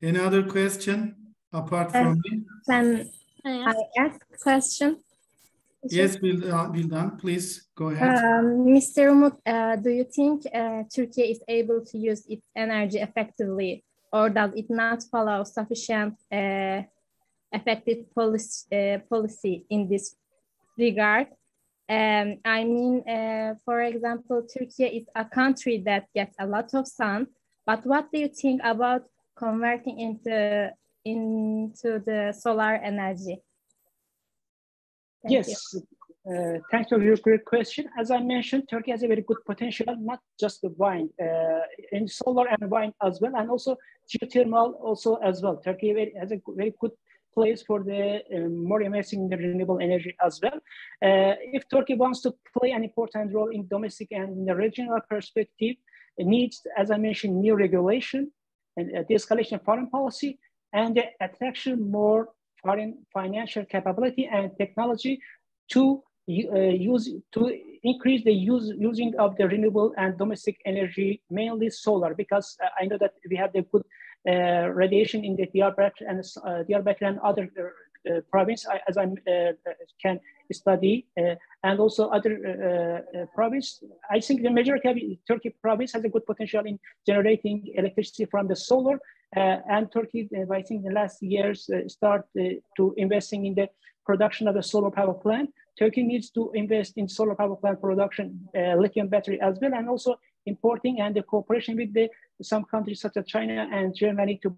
Any other question apart from me? Can I ask a question? Yes, Bildan, please go ahead. Mr. Umut, do you think Turkey is able to use its energy effectively, or does it not follow sufficient effective policy in this regard? I mean, for example, Turkey is a country that gets a lot of sun, but what do you think about converting into the solar energy? Yes, thanks for your great question. As I mentioned, Turkey has a very good potential, not just the wind, in solar and wind as well, and also geothermal also as well. Turkey has a very good place for the more investing in the renewable energy as well. If Turkey wants to play an important role in domestic and in the regional perspective, it needs, as I mentioned, new regulation and de-escalation foreign policy and the attraction more foreign financial capability and technology to increase the using of the renewable and domestic energy, mainly solar, because I know that we have the good radiation in the Diyarbakir and other province, as I can study, and also other province. I think the majority of Turkey province has a good potential in generating electricity from the solar, and Turkey, I think in the last years, start to investing in the production of a solar power plant. Turkey needs to invest in solar power plant production, lithium battery as well, and also importing and the cooperation with some countries such as China and Germany to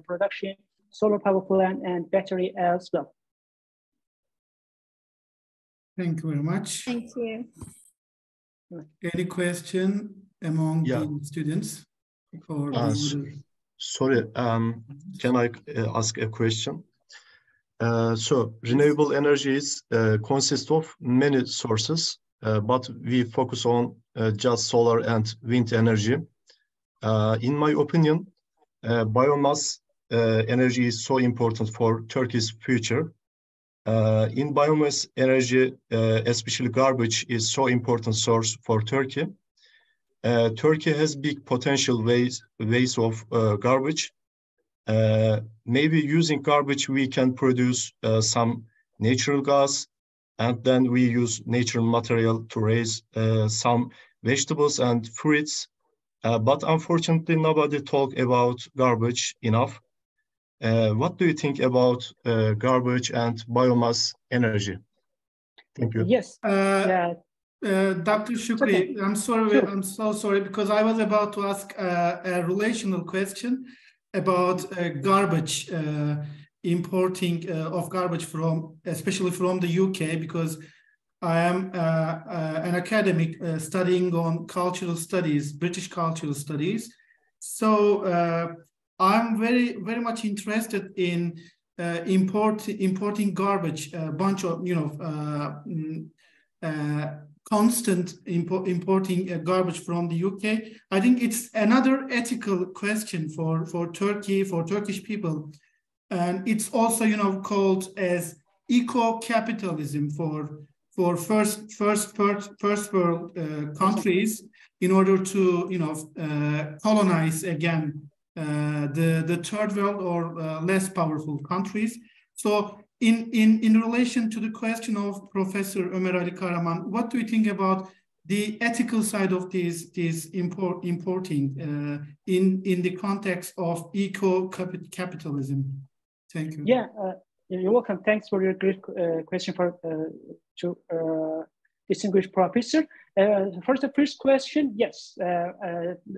production solar power plant and battery as well. Thank you very much. Thank you. Any question among the students? Sorry, can I ask a question? So renewable energies consist of many sources, but we focus on just solar and wind energy. In my opinion, biomass energy is so important for Turkey's future. In biomass energy, especially garbage, is so important source for Turkey. Turkey has big potential ways of garbage. Maybe using garbage, we can produce some natural gas, and then we use natural material to raise some vegetables and fruits. But unfortunately, nobody talk about garbage enough. What do you think about garbage and biomass energy? Thank you. Yes. Dr. Shokri, okay. I'm sorry, sure. I'm so sorry, because I was about to ask a relational question about garbage, importing of garbage especially from the UK, because I am an academic studying on cultural studies, British cultural studies. So I'm very much interested in importing garbage, a bunch of, constant importing garbage from the UK. I think it's another ethical question for Turkey, for Turkish people. And it's also, called as eco-capitalism for first world countries in order to, colonize again the third world or less powerful countries. So in relation to the question of Professor Ömer Ali Karaman, what do you think about the ethical side of this importing in the context of eco-capitalism? Thank you. Yeah, you're welcome. Thanks for your great question to distinguished professor. For the first question, yes,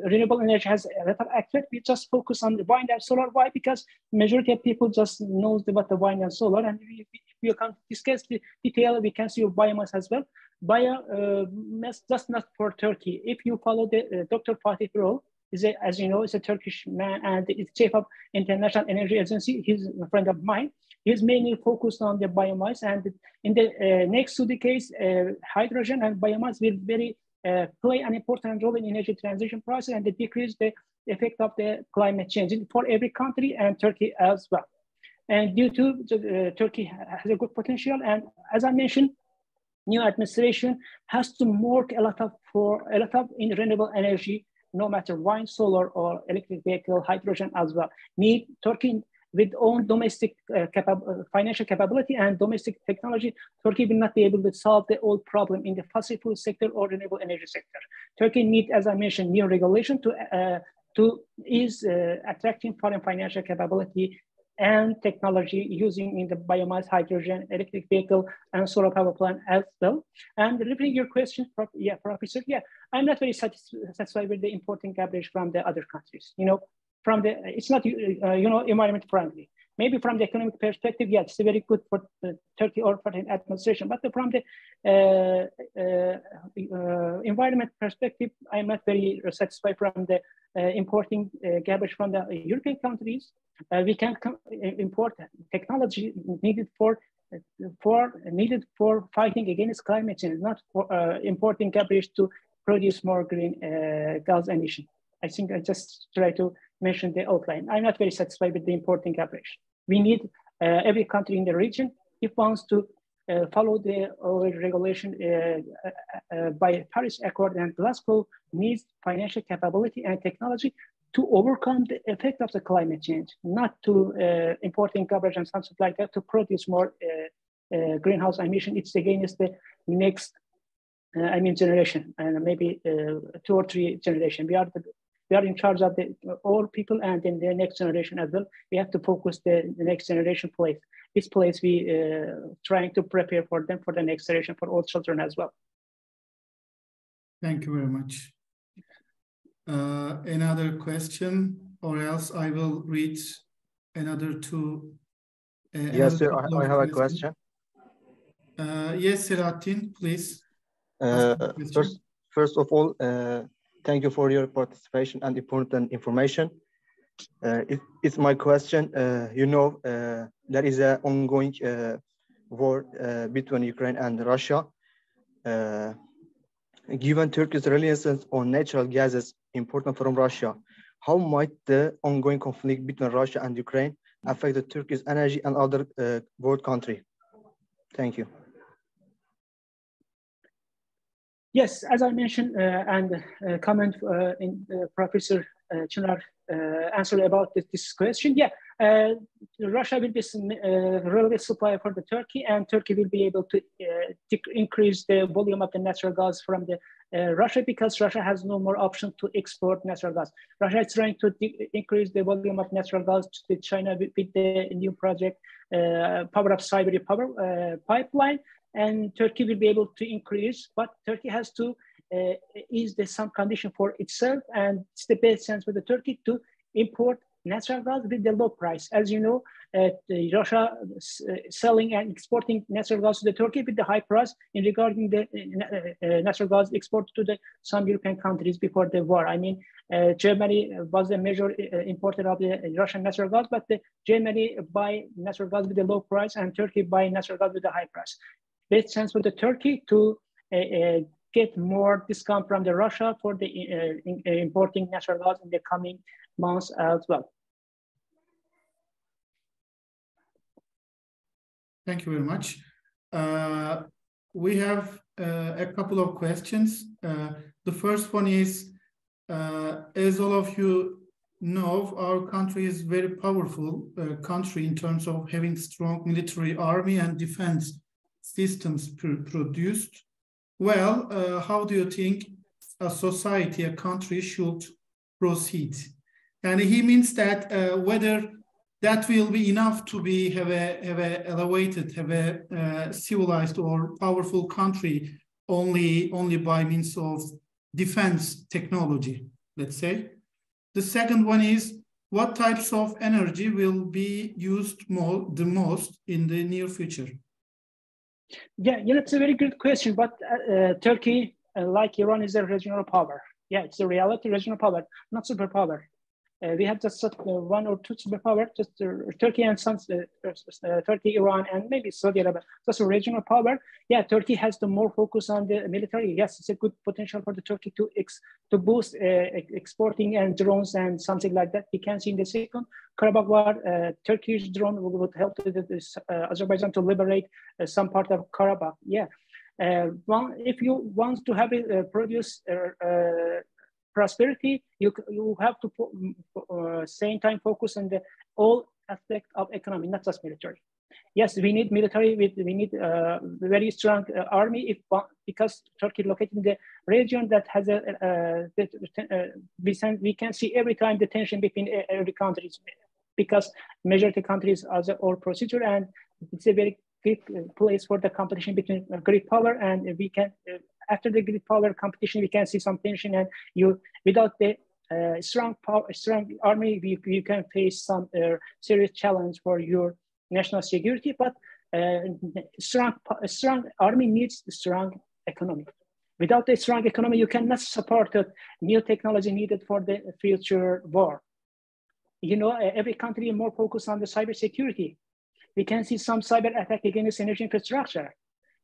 renewable energy has a lot of aspect. We just focus on the wind and solar. Why? Because majority of people just knows about the wind and solar, and if we can discuss the detail, we can see biomass as well. Biomass just not for Turkey. If you follow the Dr. Fatih Birol, as you know, is a Turkish man and is chief of International Energy Agency. He's a friend of mine. He's mainly focused on the biomass, and in the next 2 decades, hydrogen and biomass will play an important role in energy transition process and decrease the effect of the climate change for every country and Turkey as well. And due to Turkey has a good potential, and as I mentioned, new administration has to work a lot of in renewable energy, no matter wind, solar, or electric vehicle, hydrogen as well. Turkey with own domestic financial capability and domestic technology, Turkey will not be able to solve the old problem in the fossil fuel sector or renewable energy sector. Turkey needs, as I mentioned, new regulation to ease attracting foreign financial capability and technology using in the biomass, hydrogen, electric vehicle, and solar power plant as well. And repeating your question, Professor, I'm not very satisfied with the importing garbage from the other countries. It's not, environment friendly. Maybe from the economic perspective, it's very good for Turkey or for the administration, but from the environment perspective, I'm not very satisfied from the importing garbage from the European countries. We can import technology needed for fighting against climate change, not for importing garbage to produce more green gas emission. I think I just try to mention the outline. I'm not very satisfied with the importing garbage. We need every country in the region, if wants to follow the regulation by Paris Accord and Glasgow, needs financial capability and technology to overcome the effect of the climate change, not to importing garbage and something like that to produce more greenhouse emission. It's against the next, generation, and maybe 2 or 3 generation. We are in charge of all people, and in the next generation as well. We have to focus the next generation place. This place we trying to prepare for them for the next generation, for all children as well. Thank you very much. Another question, or else I will read another 2. Yes, sir, I have a question. Yes, Selahattin, please. First of all, thank you for your participation and important information. It's my question. There is an ongoing war between Ukraine and Russia. Given Turkey's reliance on natural gases imported from Russia, how might the ongoing conflict between Russia and Ukraine affect the Turkey's energy and other world countries? Thank you. Yes, as I mentioned, and comment in Professor Çınar answered about this question. Yeah, Russia will be relevant supplier for the Turkey, and Turkey will be able to increase the volume of the natural gas from the Russia, because Russia has no more option to export natural gas. Russia is trying to increase the volume of natural gas to China with the new project, Power of Siberia Power Pipeline, and Turkey will be able to increase, but Turkey has to ease some condition for itself, and it's the best chance for the Turkey to import natural gas with the low price. As you know, Russia selling and exporting natural gas to the Turkey with the high price in regarding the natural gas export to some European countries before the war. I mean, Germany was the major importer of the Russian natural gas, but Germany buy natural gas with a low price and Turkey buy natural gas with a high price. Best chance for the Turkey to get more discount from the Russia for the importing natural gas in the coming months as well. Thank you very much. We have a couple of questions. The first one is, as all of you know, our country is very powerful country in terms of having strong military army and defense systems produced. Well, how do you think a society, a country should proceed? And he means that whether that will be enough to have a elevated, have a civilized or powerful country only by means of defense technology, let's say. The second one is, what types of energy will be used the most in the near future? Yeah, it's a very good question, but Turkey, like Iran, is a regional power. Yeah, it's a reality, regional power, not superpower. We have just one or two superpower, just Turkey and some Turkey, Iran, and maybe Saudi Arabia. Just a regional power. Yeah, Turkey has the more focus on the military. Yes, it's a good potential for the Turkey to boost exporting and drones and something like that. We can see in the second Karabakh war, Turkish drone would help Azerbaijan to liberate some part of Karabakh. Yeah, if you want to have it produce prosperity, you have to same time focus on the all aspect of economy, not just military. Yes, we need military. We need a very strong army. Because Turkey located in the region that has we can see every time the tension between every countries, because majority countries are all procedure, and it's a very good place for the competition between Greek power, and we can. After the Greek power competition, we can see some tension, and without the strong army, you can face some serious challenge for your national security. But strong army needs a strong economy. Without a strong economy, you cannot support the new technology needed for the future war. You know, every country is more focused on the cyber security. We can see some cyber attack against energy infrastructure.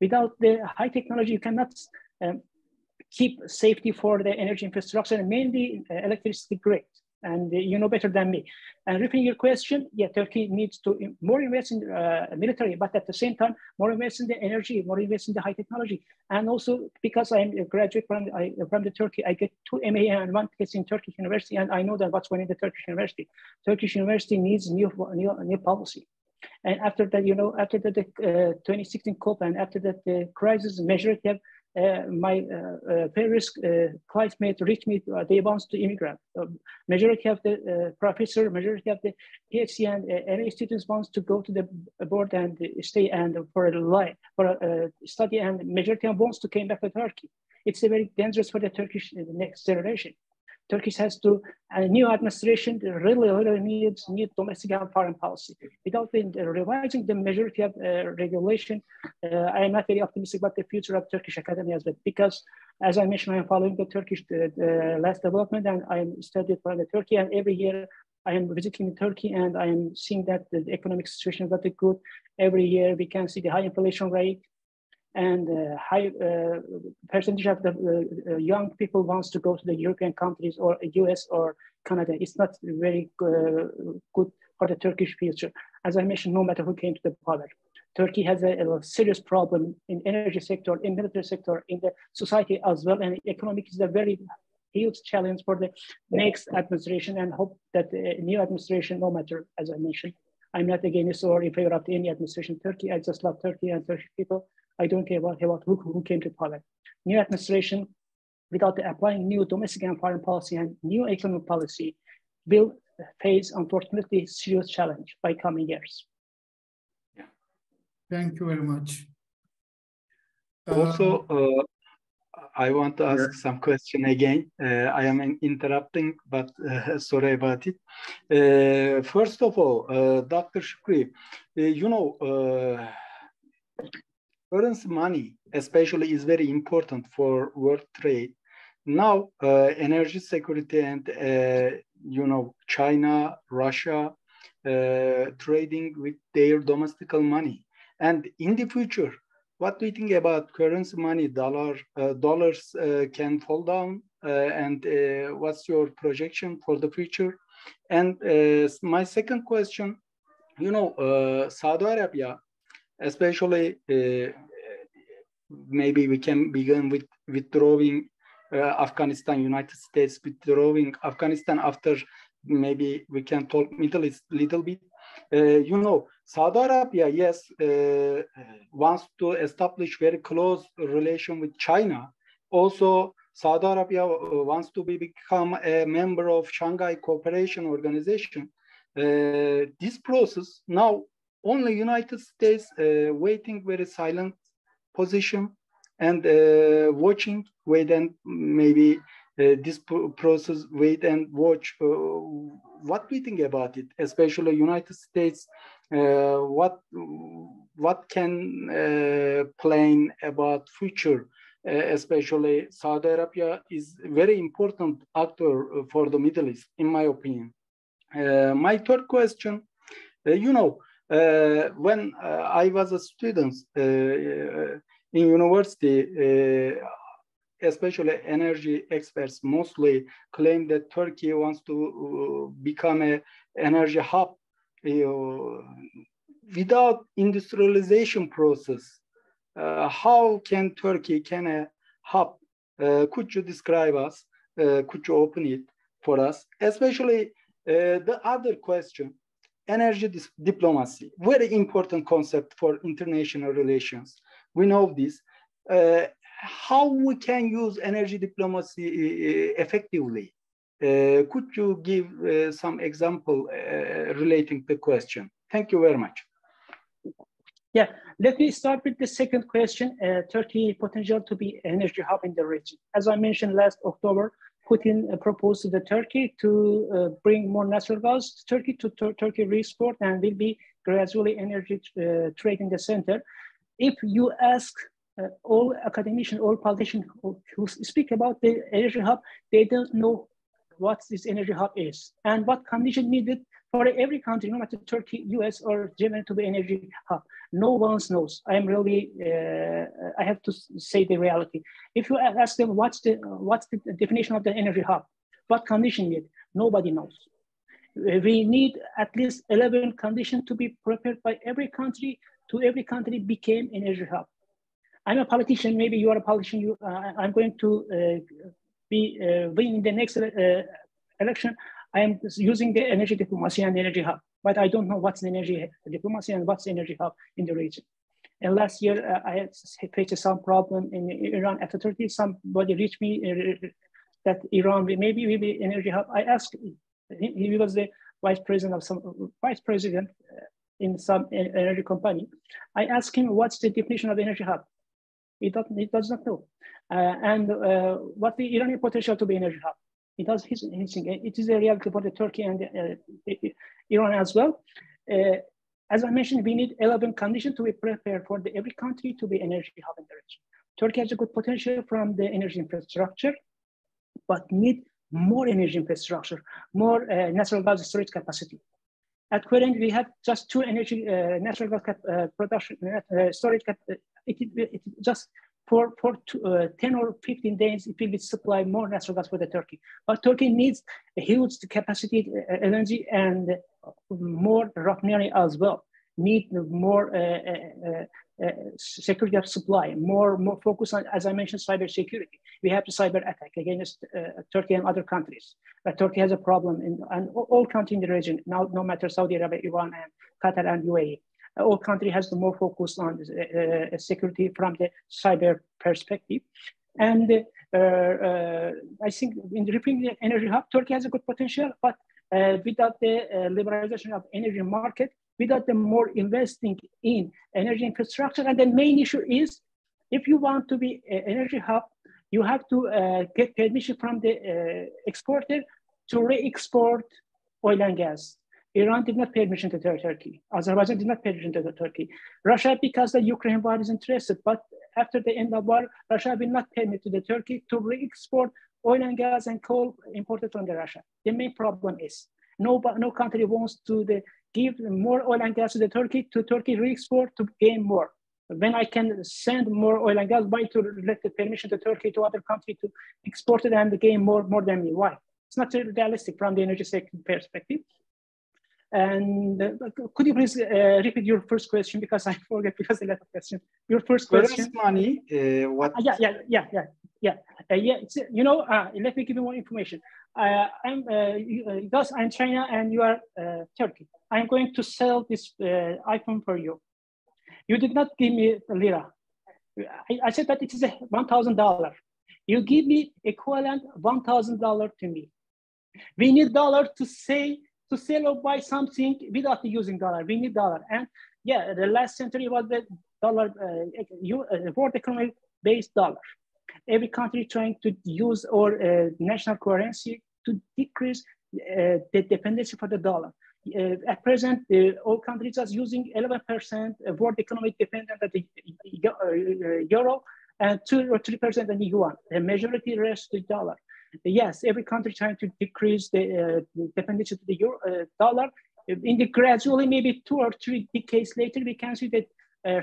Without the high technology, you cannot keep safety for the energy infrastructure, and mainly electricity grid. And you know better than me. And repeating your question, yeah, Turkey needs to more invest in military, but at the same time, more invest in the energy, more invest in the high technology. And also, because I'm a graduate from the Turkey, I get 2 MA and 1 case in Turkish University, and I know that what's going in the Turkish University. Turkish University needs new policy. And after that, after the 2016 COP, and after that the crisis, majority of my Paris classmates reached me, they want to immigrate. Majority of the professor, majority of the PhD and MA students wants to go to the board and stay and for study, and majority of wants to come back to Turkey. It's very dangerous for the Turkish next generation. Turkey has to, a new administration really needs new domestic and foreign policy. Without revising the majority of regulation, I am not very optimistic about the future of Turkish academy as well, because as I mentioned, I am following the Turkish last development, and I am studied from the Turkey, and every year I am visiting Turkey, and I am seeing that the economic situation is very good. Every year we can see the high inflation rate, and high percentage of the young people wants to go to the European countries or US or Canada. It's not very good for the Turkish future. As I mentioned, no matter who came to the power. Turkey has a serious problem in energy sector, in military sector, in the society as well, and economic is a very huge challenge for the next administration, and hope that the new administration, no matter, as I mentioned, I'm not against or in favor of any administration. Turkey, I just love Turkey and Turkish people. I don't care about who came to power. New administration, without applying new domestic and foreign policy and new economic policy, will face, unfortunately, serious challenge by coming years. Yeah. Thank you very much. Also, I want to ask some question again. I am interrupting, but sorry about it. First of all, Dr. Shokri, you know, currency money especially is very important for world trade. Now, energy security and, you know, China, Russia, trading with their domestic money. And in the future, what do you think about currency money? Dollars can fall down, and what's your projection for the future? And my second question, you know, Saudi Arabia, especially, maybe we can begin with withdrawing Afghanistan, United States withdrawing Afghanistan after, maybe we can talk Middle East a little bit. You know, Saudi Arabia, yes, wants to establish very close relation with China. Also, Saudi Arabia wants to become a member of Shanghai Cooperation Organization. This process, now only United States waiting very silent position and watching, wait and maybe this process, wait and watch. What do you think about it, especially United States? What can plan about future? Especially Saudi Arabia is very important actor for the Middle East, in my opinion. My third question, you know, when I was a student in university, especially energy experts mostly claim that Turkey wants to become an energy hub. Without industrialization process, how can Turkey can a hub? Could you describe us? Could you open it for us? Especially the other question, energy diplomacy, very important concept for international relations. We know this. How we can use energy diplomacy effectively? Could you give some example relating to the question? Thank you very much. Yeah, let me start with the second question, Turkey potential to be energy hub in the region. As I mentioned last October, Putin proposed to the Turkey to bring more natural gas to Turkey, to Turkey re-export, and will be gradually energy trade in the center. If you ask all academicians, all politicians who speak about the energy hub, they don't know what this energy hub is and what condition needed for every country, no matter Turkey, US, or Germany, to be energy hub. No one knows. I am really, I have to say the reality. If you ask them what's the definition of the energy hub, what condition needed, nobody knows. We need at least 11 conditions to be prepared by every country to every country became energy hub. I'm a politician, maybe you are a politician, I'm going to be winning the next election. I am using the energy diplomacy and energy hub, but I don't know what's the energy diplomacy and what's the energy hub in the region. And last year, I faced some problem in Iran after 30. Somebody reached me that Iran maybe will be energy hub. I asked, he was the vice president in some energy company. I asked him, what's the definition of energy hub? He does not know. What the Iranian potential to be energy hub? It does his thing. It is a reality for the Turkey and Iran as well. As I mentioned, we need 11 conditions to be prepared for every country to be energy hub in the region. Turkey has a good potential from the energy infrastructure, but need more energy infrastructure, more natural gas storage capacity. At current, we have just 2 energy natural gas production storage. It just for 10 or 15 days, it will be supply more natural gas for the Turkey. But Turkey needs a huge capacity energy and more refinery as well. need more security of supply, more focus on, as I mentioned, cybersecurity. We have the cyber attack against Turkey and other countries. Turkey has a problem in all countries in the region, now, no matter Saudi Arabia, Iran, and Qatar, and UAE. All country has the more focus on security from the cyber perspective. And I think in the European energy hub, Turkey has a good potential, but without the liberalization of energy market, without the more investing in energy infrastructure. And the main issue is, if you want to be an energy hub, you have to get permission from the exporter to re-export oil and gas. Iran did not permission to Turkey. Azerbaijan did not permission to Turkey. Russia, because the Ukraine war is interested, but after the end of war, Russia will not permit to the Turkey to re-export oil and gas and coal imported from the Russia. The main problem is no country wants to give more oil and gas to the Turkey re-export to gain more. When I can send more oil and gas, why to let the permission to Turkey to other country to export it and gain more than me? Why? It's not realistic from the energy sector perspective. And could you please repeat your first question, because I forget, because a lot of questions. Your first question. Money, what? Yeah. You know, let me give you more information. Because I'm China and you are Turkey. I'm going to sell this iPhone for you. You did not give me the lira. I said that it is $1,000. You give me equivalent $1,000 to me. We need dollar to sell or buy something without using dollar. We need dollar. And yeah, the last century was the dollar, world economy based dollar. Every country trying to use our national currency to decrease the dependency for the dollar. At present, all countries are using 11% world economic dependent on the euro and 2 or 3% on the yuan. The majority rests to dollar. Yes, every country trying to decrease the dependency to the dollar. In the gradually, maybe 2 or 3 decades later, we can see that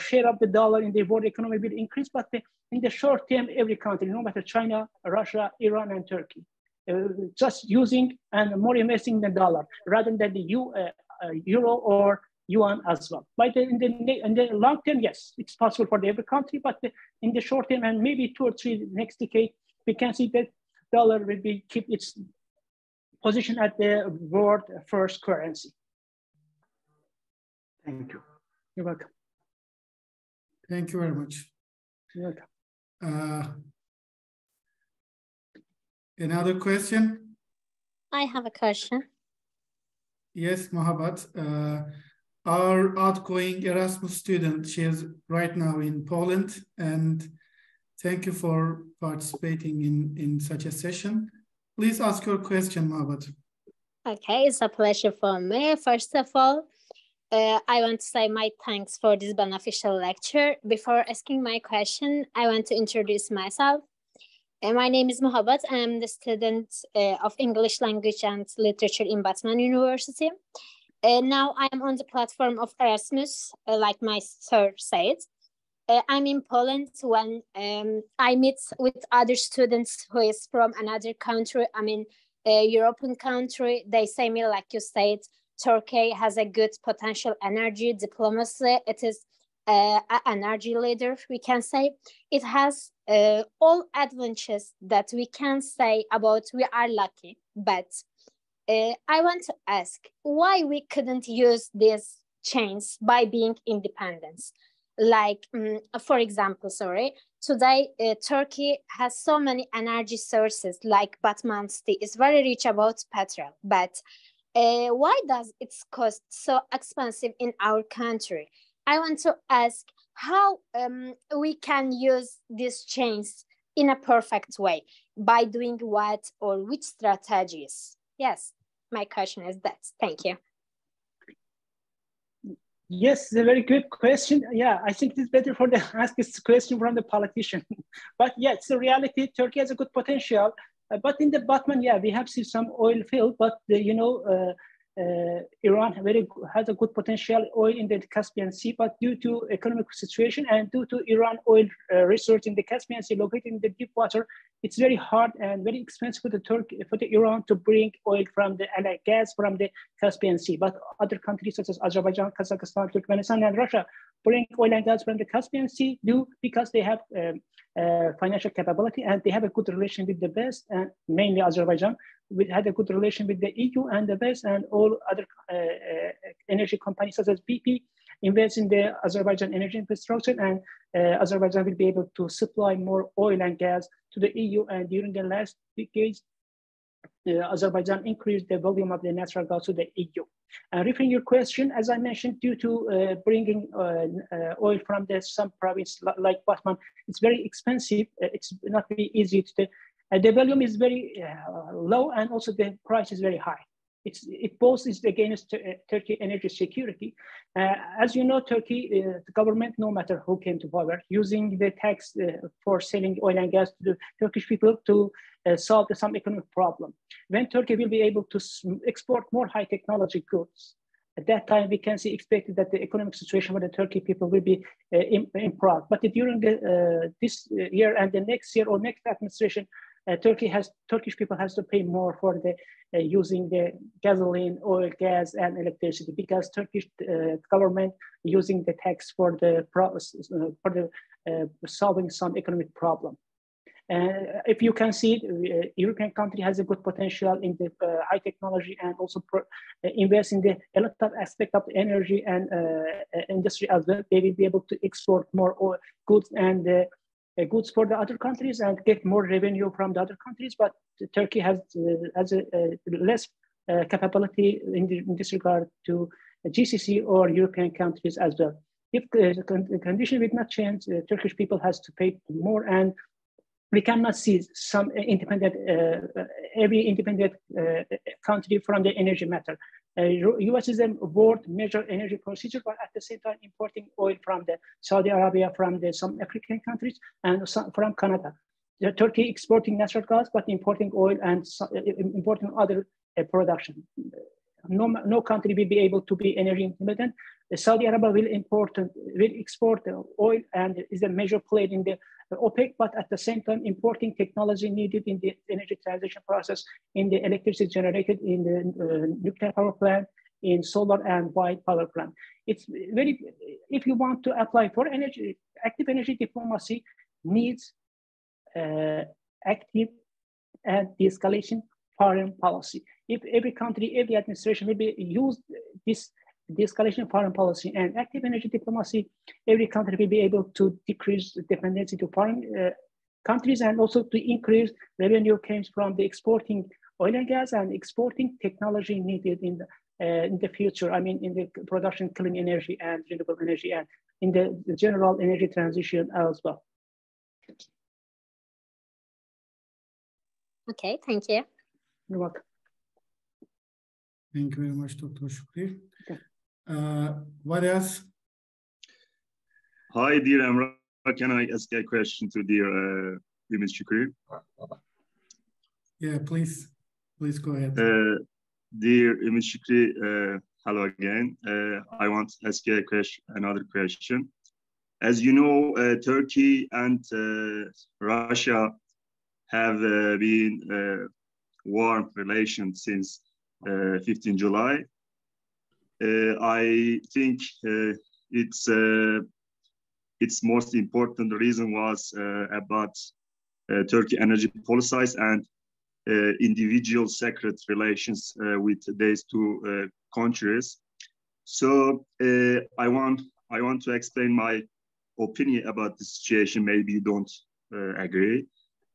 share of the dollar in the world economy will increase. But in the short term, every country, no matter China, Russia, Iran, and Turkey, just using and more investing in the dollar rather than the euro or yuan as well. But in the long term, yes, it's possible for every country. But in the short term and maybe 2 or 3 next decade, we can see that dollar will keep its position at the world first currency. Thank you. You're welcome. Thank you very much. You're welcome. Another question? I have a question. Yes, Mohabbat. Our outgoing Erasmus student, she is right now in Poland, and thank you for participating in such a session. Please ask your question, Mohabbat. Okay, it's a pleasure for me. First of all, I want to say my thanks for this beneficial lecture. Before asking my question, I want to introduce myself. My name is Mohabbat. I'm the student of English Language and Literature in Batman University. Now I am on the platform of Erasmus, like my sir said. I'm in Poland when I meet with other students who is from another country, I mean, a European country. They say me, like you said, Turkey has a good potential energy diplomacy. It is an energy leader, we can say. It has all advantages that we can say about we are lucky. But I want to ask why we couldn't use this chance by being independent. Like, for example, today Turkey has so many energy sources, like Batman City is very rich about petrol, but why does its cost so expensive in our country? I want to ask how we can use this change in a perfect way, by doing what or which strategies? Yes, my question is that. Thank you. Yes, it's a very good question. Yeah, I think it's better for the ask this question from the politician. But yeah, it's a reality. Turkey has a good potential. But in the Batman, yeah, we have seen some oil field, but Iran has a good potential oil in the Caspian Sea, but due to economic situation and due to Iran oil research in the Caspian Sea located in the deep water, it's very hard and very expensive for the Iran to bring oil from the gas from the Caspian Sea. But other countries such as Azerbaijan, Kazakhstan, Turkmenistan, and Russia bring oil and gas from the Caspian Sea because they have financial capability and they have a good relation with the West, and mainly Azerbaijan. We had a good relation with the EU and the West, and all other energy companies such as BP invest in the Azerbaijan energy infrastructure, and Azerbaijan will be able to supply more oil and gas to the EU. And during the last decades, Azerbaijan increased the volume of the natural gas to the EU. Referring your question, as I mentioned, due to bringing oil from some province like Batman, it's very expensive. It's not very easy to. The volume is very low, and also the price is very high. It both is against Turkey energy security. As you know, Turkey, the government, no matter who came to power, using the tax for selling oil and gas to the Turkish people to solve some economic problem. When Turkey will be able to export more high technology goods, at that time we can see expected that the economic situation for the Turkey people will be improved. But during this year and the next year or next administration, Turkish people has to pay more for the using the gasoline, oil, gas, and electricity, because Turkish government using the tax for the solving some economic problem. If you can see, European country has a good potential in the high technology, and also invest in a lot of aspect of the energy and industry as well. They will be able to export more oil, goods and goods for the other countries and get more revenue from the other countries. But Turkey has a less capability in this regard to GCC or European countries as well. If the condition will not change, Turkish people has to pay more, and we cannot see some independent, every independent country from the energy matter. US is a world major energy procedure, but at the same time importing oil from the Saudi Arabia, from some African countries, and from Canada. Turkey exporting natural gas, but importing oil and importing other production. No country will be able to be energy independent. Saudi Arabia will export oil and is a major player in the OPEC, but at the same time importing technology needed in the energy transition process, in the electricity generated in the nuclear power plant, in solar and wind power plant. It's very, if you want to apply for energy, active energy diplomacy needs active and de-escalation foreign policy. If every country, every administration will be used this de-escalation foreign policy and active energy diplomacy, every country will be able to decrease the dependency to foreign countries, and also to increase revenue comes from the exporting oil and gas and exporting technology needed in the future. I mean, in the production clean energy and renewable energy, and in the general energy transition as well. Okay, thank you. You're welcome. Thank you very much, Dr. Shokri. Okay. What else? Hi, dear Emrah. Can I ask a question to dear Ms. Shokri? Yeah, please go ahead. Dear Ms. Shokri, hello again. I want to ask you another question. As you know, Turkey and Russia have been warm relations since 15 July. I think its most important reason was about Turkey energy policies and individual secret relations with these two countries. So I want to explain my opinion about the situation. Maybe you don't agree,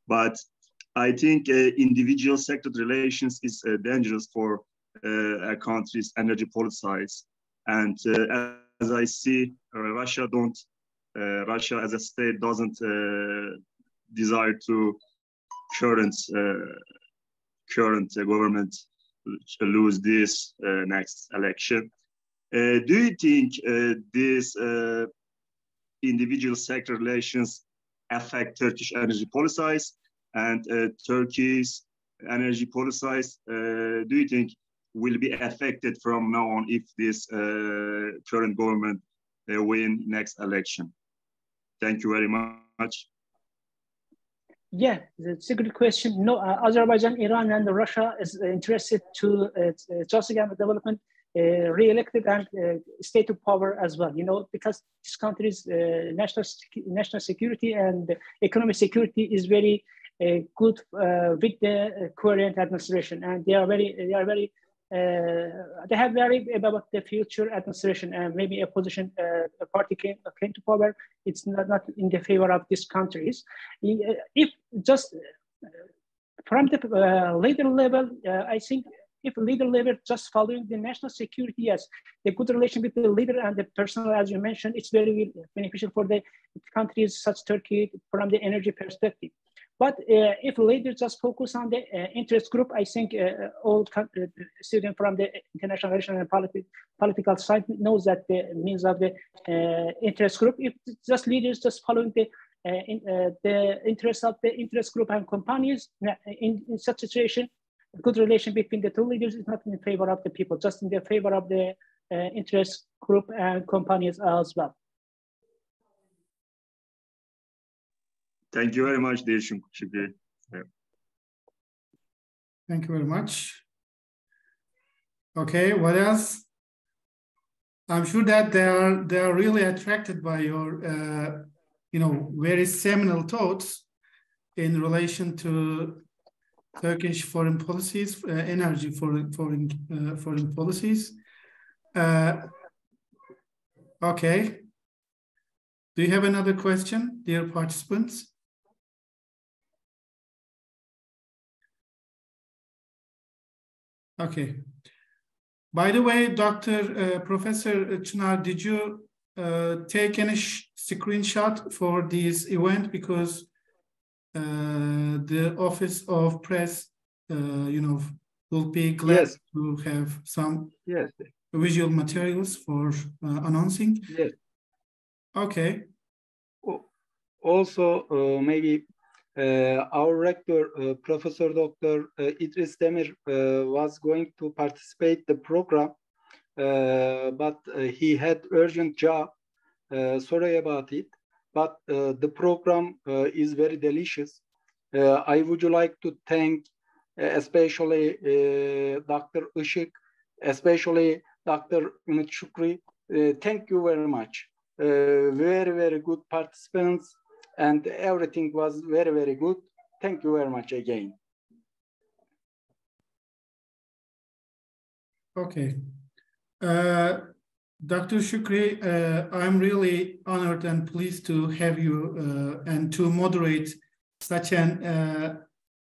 but I think individual secret relations is dangerous for a country's energy policies. And as I see, Russia as a state doesn't desire to current government lose this next election. Do you think these individual sector relations affect Turkish energy policies and Turkey's energy policies? Do you think will be affected from now on if this current government win next election? Thank you very much. Yeah, it's a good question. No, Azerbaijan, Iran, and Russia is interested to just again development, re-elected and state of power as well. You know, because this country's national security and economic security is very good with the current administration, and they have very about the future administration, and maybe a position a party came to power. It's not in the favor of these countries. If just from the leader level, I think if leader level just following the national security, yes, the good relation with the leader and the personal, as you mentioned, it's very beneficial for the countries such Turkey from the energy perspective. But if leaders just focus on the interest group, I think all students from the international relations and political side knows that the means of the interest group. If just leaders just following the interest of the interest group and companies, in such a situation, a good relation between the two leaders is not in favor of the people, just in the favor of the interest group and companies as well. Thank you very much, dear Shukri. Yeah. Thank you very much. Okay, what else? I'm sure that they are really attracted by your, very seminal thoughts in relation to Turkish foreign policies, energy foreign policies. Okay. Do you have another question, dear participants? Okay. By the way, Professor Çınar, did you take any screenshot for this event? Because the Office of Press, will be glad to have some visual materials for announcing. Yes. Okay. Also, maybe our rector, Professor Dr. İdris Demir, was going to participate the program, but he had urgent job. Sorry about it. But the program is very delicious. I would like to thank especially Dr. Işık, especially Dr. Umut Shokri. Thank you very much. Very, very good participants, and everything was very, very good. Thank you very much again. Okay. Dr. Shokri, I'm really honored and pleased to have you and to moderate such an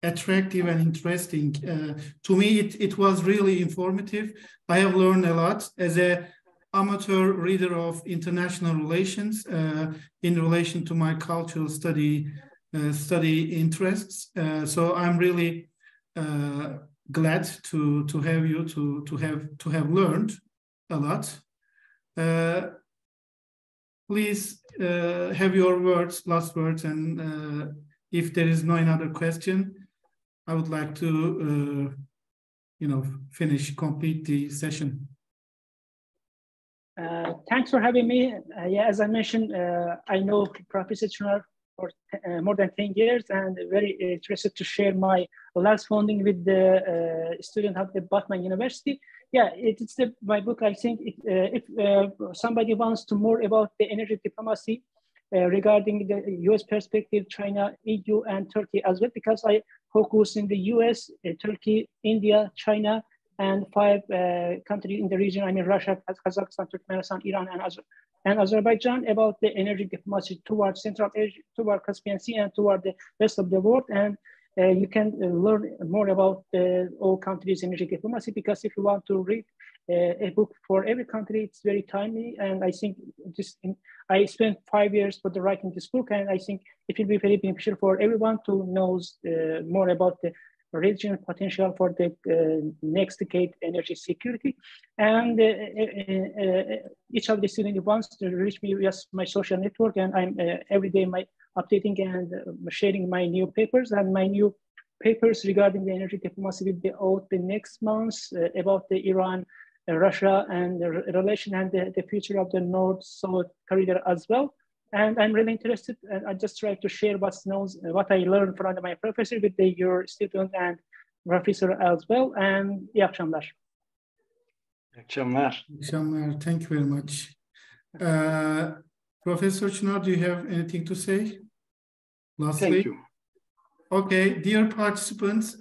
attractive and interesting. To me, it was really informative. I have learned a lot as an amateur reader of international relations in relation to my cultural study interests. So I'm really glad to have you to have learned a lot. Please have your last words, and if there is no another question, I would like to complete the session. Thanks for having me. As I mentioned, I know Professor Çınar for more than 10 years, and very interested to share my last funding with the student of the Batman University. Yeah, it's my book. I think if somebody wants to more about the energy diplomacy regarding the US perspective, China, EU, and Turkey as well, because I focus in the US, Turkey, India, China, and 5 countries in the region. I mean, Russia, Kazakhstan, Turkmenistan, Iran, and Azerbaijan, about the energy diplomacy towards Central Asia, toward Caspian Sea, and toward the rest of the world. And you can learn more about all countries' energy diplomacy, because if you want to read a book for every country, it's very timely. And I think I spent 5 years for writing this book, and I think it will be very beneficial for everyone to know more about the regional potential for the next decade energy security. And each of the students wants to reach me via my social network, and I'm every day updating and sharing my new papers and my new papers regarding the energy diplomacy will be out the next month about the Iran, Russia, and the relation and the future of the North-South corridor as well. And I'm really interested, and I just try to share what I learned from my professor with your student and professor as well. And iyi akşamlar. İyi akşamlar. İyi akşamlar. Thank you very much. Professor Çınar, do you have anything to say? Lastly? Thank you. Okay, dear participants,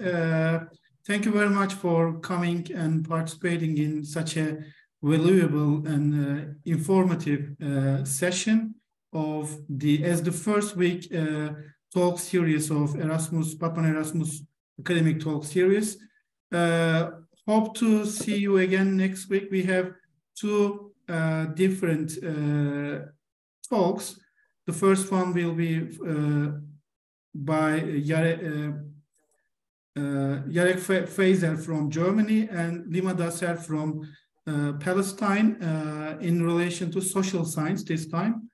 thank you very much for coming and participating in such a valuable and informative session of the first week talk series of Batman Erasmus Academic Talks series. Hope to see you again next week. We have two different talks. The first one will be by Yarek Feyzer from Germany and Lima Dasser from Palestine in relation to social science this time.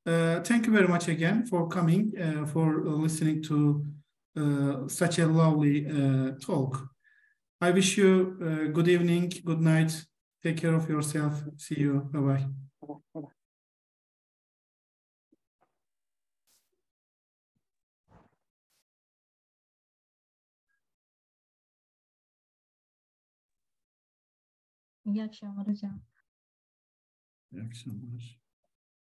Thank you very much again for coming, for listening to such a lovely talk. I wish you good evening, good night. Take care of yourself. See you. Bye-bye. İyi akşamlar hocam. İyi akşamlar.